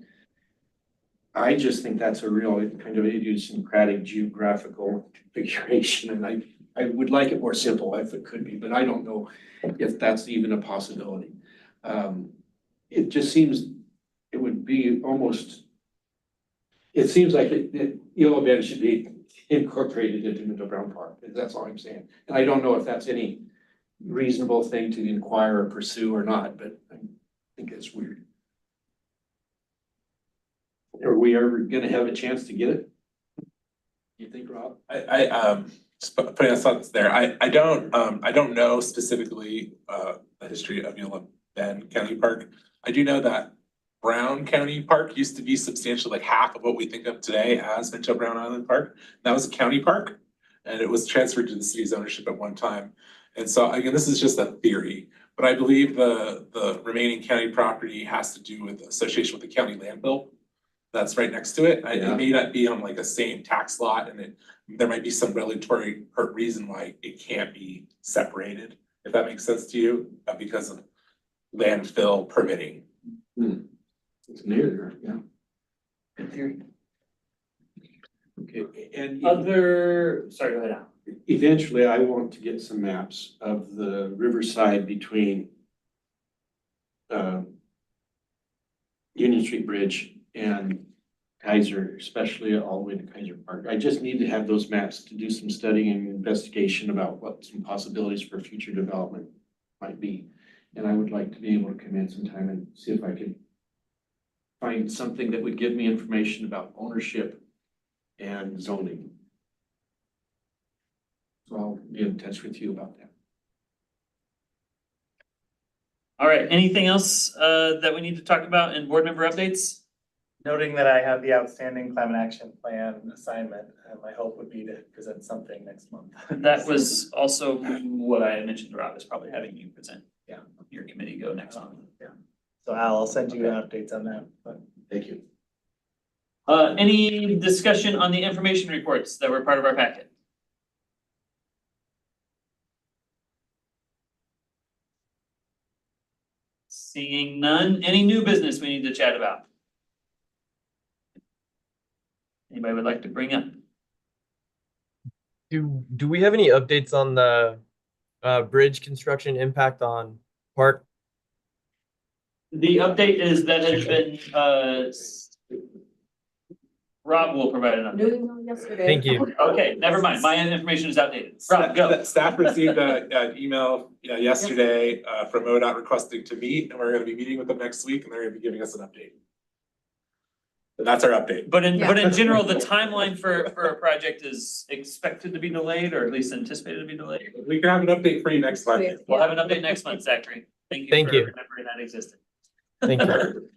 I just think that's a real kind of idiosyncratic geographical configuration, and I would like it more simple if it could be, but I don't know if that's even a possibility. It just seems, it would be almost, it seems like Eola Bend should be incorporated into Minto Brown Park, that's all I'm saying. And I don't know if that's any reasonable thing to inquire or pursue or not, but I think it's weird. Are we ever gonna have a chance to get it? You think, Rob? Just putting our thoughts there, I don't know specifically the history of Eola Bend County Park. I do know that Brown County Park used to be substantially like half of what we think of today as Minto Brown Island Park. That was a county park, and it was transferred to the city's ownership at one time. And so again, this is just a theory, but I believe the remaining county property has to do with association with the county landfill. That's right next to it. It may not be on like a same tax lot, and there might be some regulatory reason why it can't be separated, if that makes sense to you, because of landfill permitting. It's near there, yeah. Good theory. Okay, and Sorry, go ahead, Al. eventually I want to get some maps of the riverside between Union Street Bridge and Kaiser, especially all the way to Kaiser Park. I just need to have those maps to do some studying and investigation about what some possibilities for future development might be. And I would like to be able to come in sometime and see if I could find something that would give me information about ownership and zoning. So I'll be in touch with you about that. All right, anything else that we need to talk about in board member updates? Noting that I have the outstanding climate action plan assignment, and my hope would be to present something next month. That was also what I had mentioned to Rob, is probably having you present. Yeah. Your committee go next month. Yeah. So I'll send you updates on that, but. Thank you. Any discussion on the information reports that were part of our packet? Seeing none, any new business we need to chat about? Anybody would like to bring up? Do we have any updates on the bridge construction impact on park? The update is that has been, Rob will provide an New update. email yesterday. Thank you. Okay, never mind, my information is outdated. Rob, go. Staff received an email yesterday from ODOT requesting to meet, and we're gonna be meeting with them next week, and they're gonna be giving us an update. But that's our update. But in general, the timeline for a project is expected to be delayed, or at least anticipated to be delayed. We can have an update for you next month. We'll have an update next month, Zachary. Thank Thank you you. for remembering that existed. Thank you.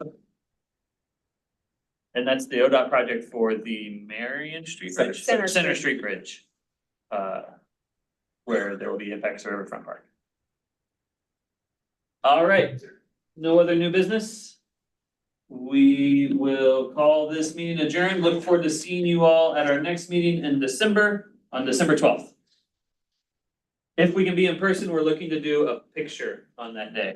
And that's the ODOT project for the Marion Street Bridge? Center Street Bridge. Where there will be impacts to Riverfront Park. All right, no other new business? We will call this meeting adjourned. Look forward to seeing you all at our next meeting in December, on December 12th. If we can be in person, we're looking to do a picture on that day.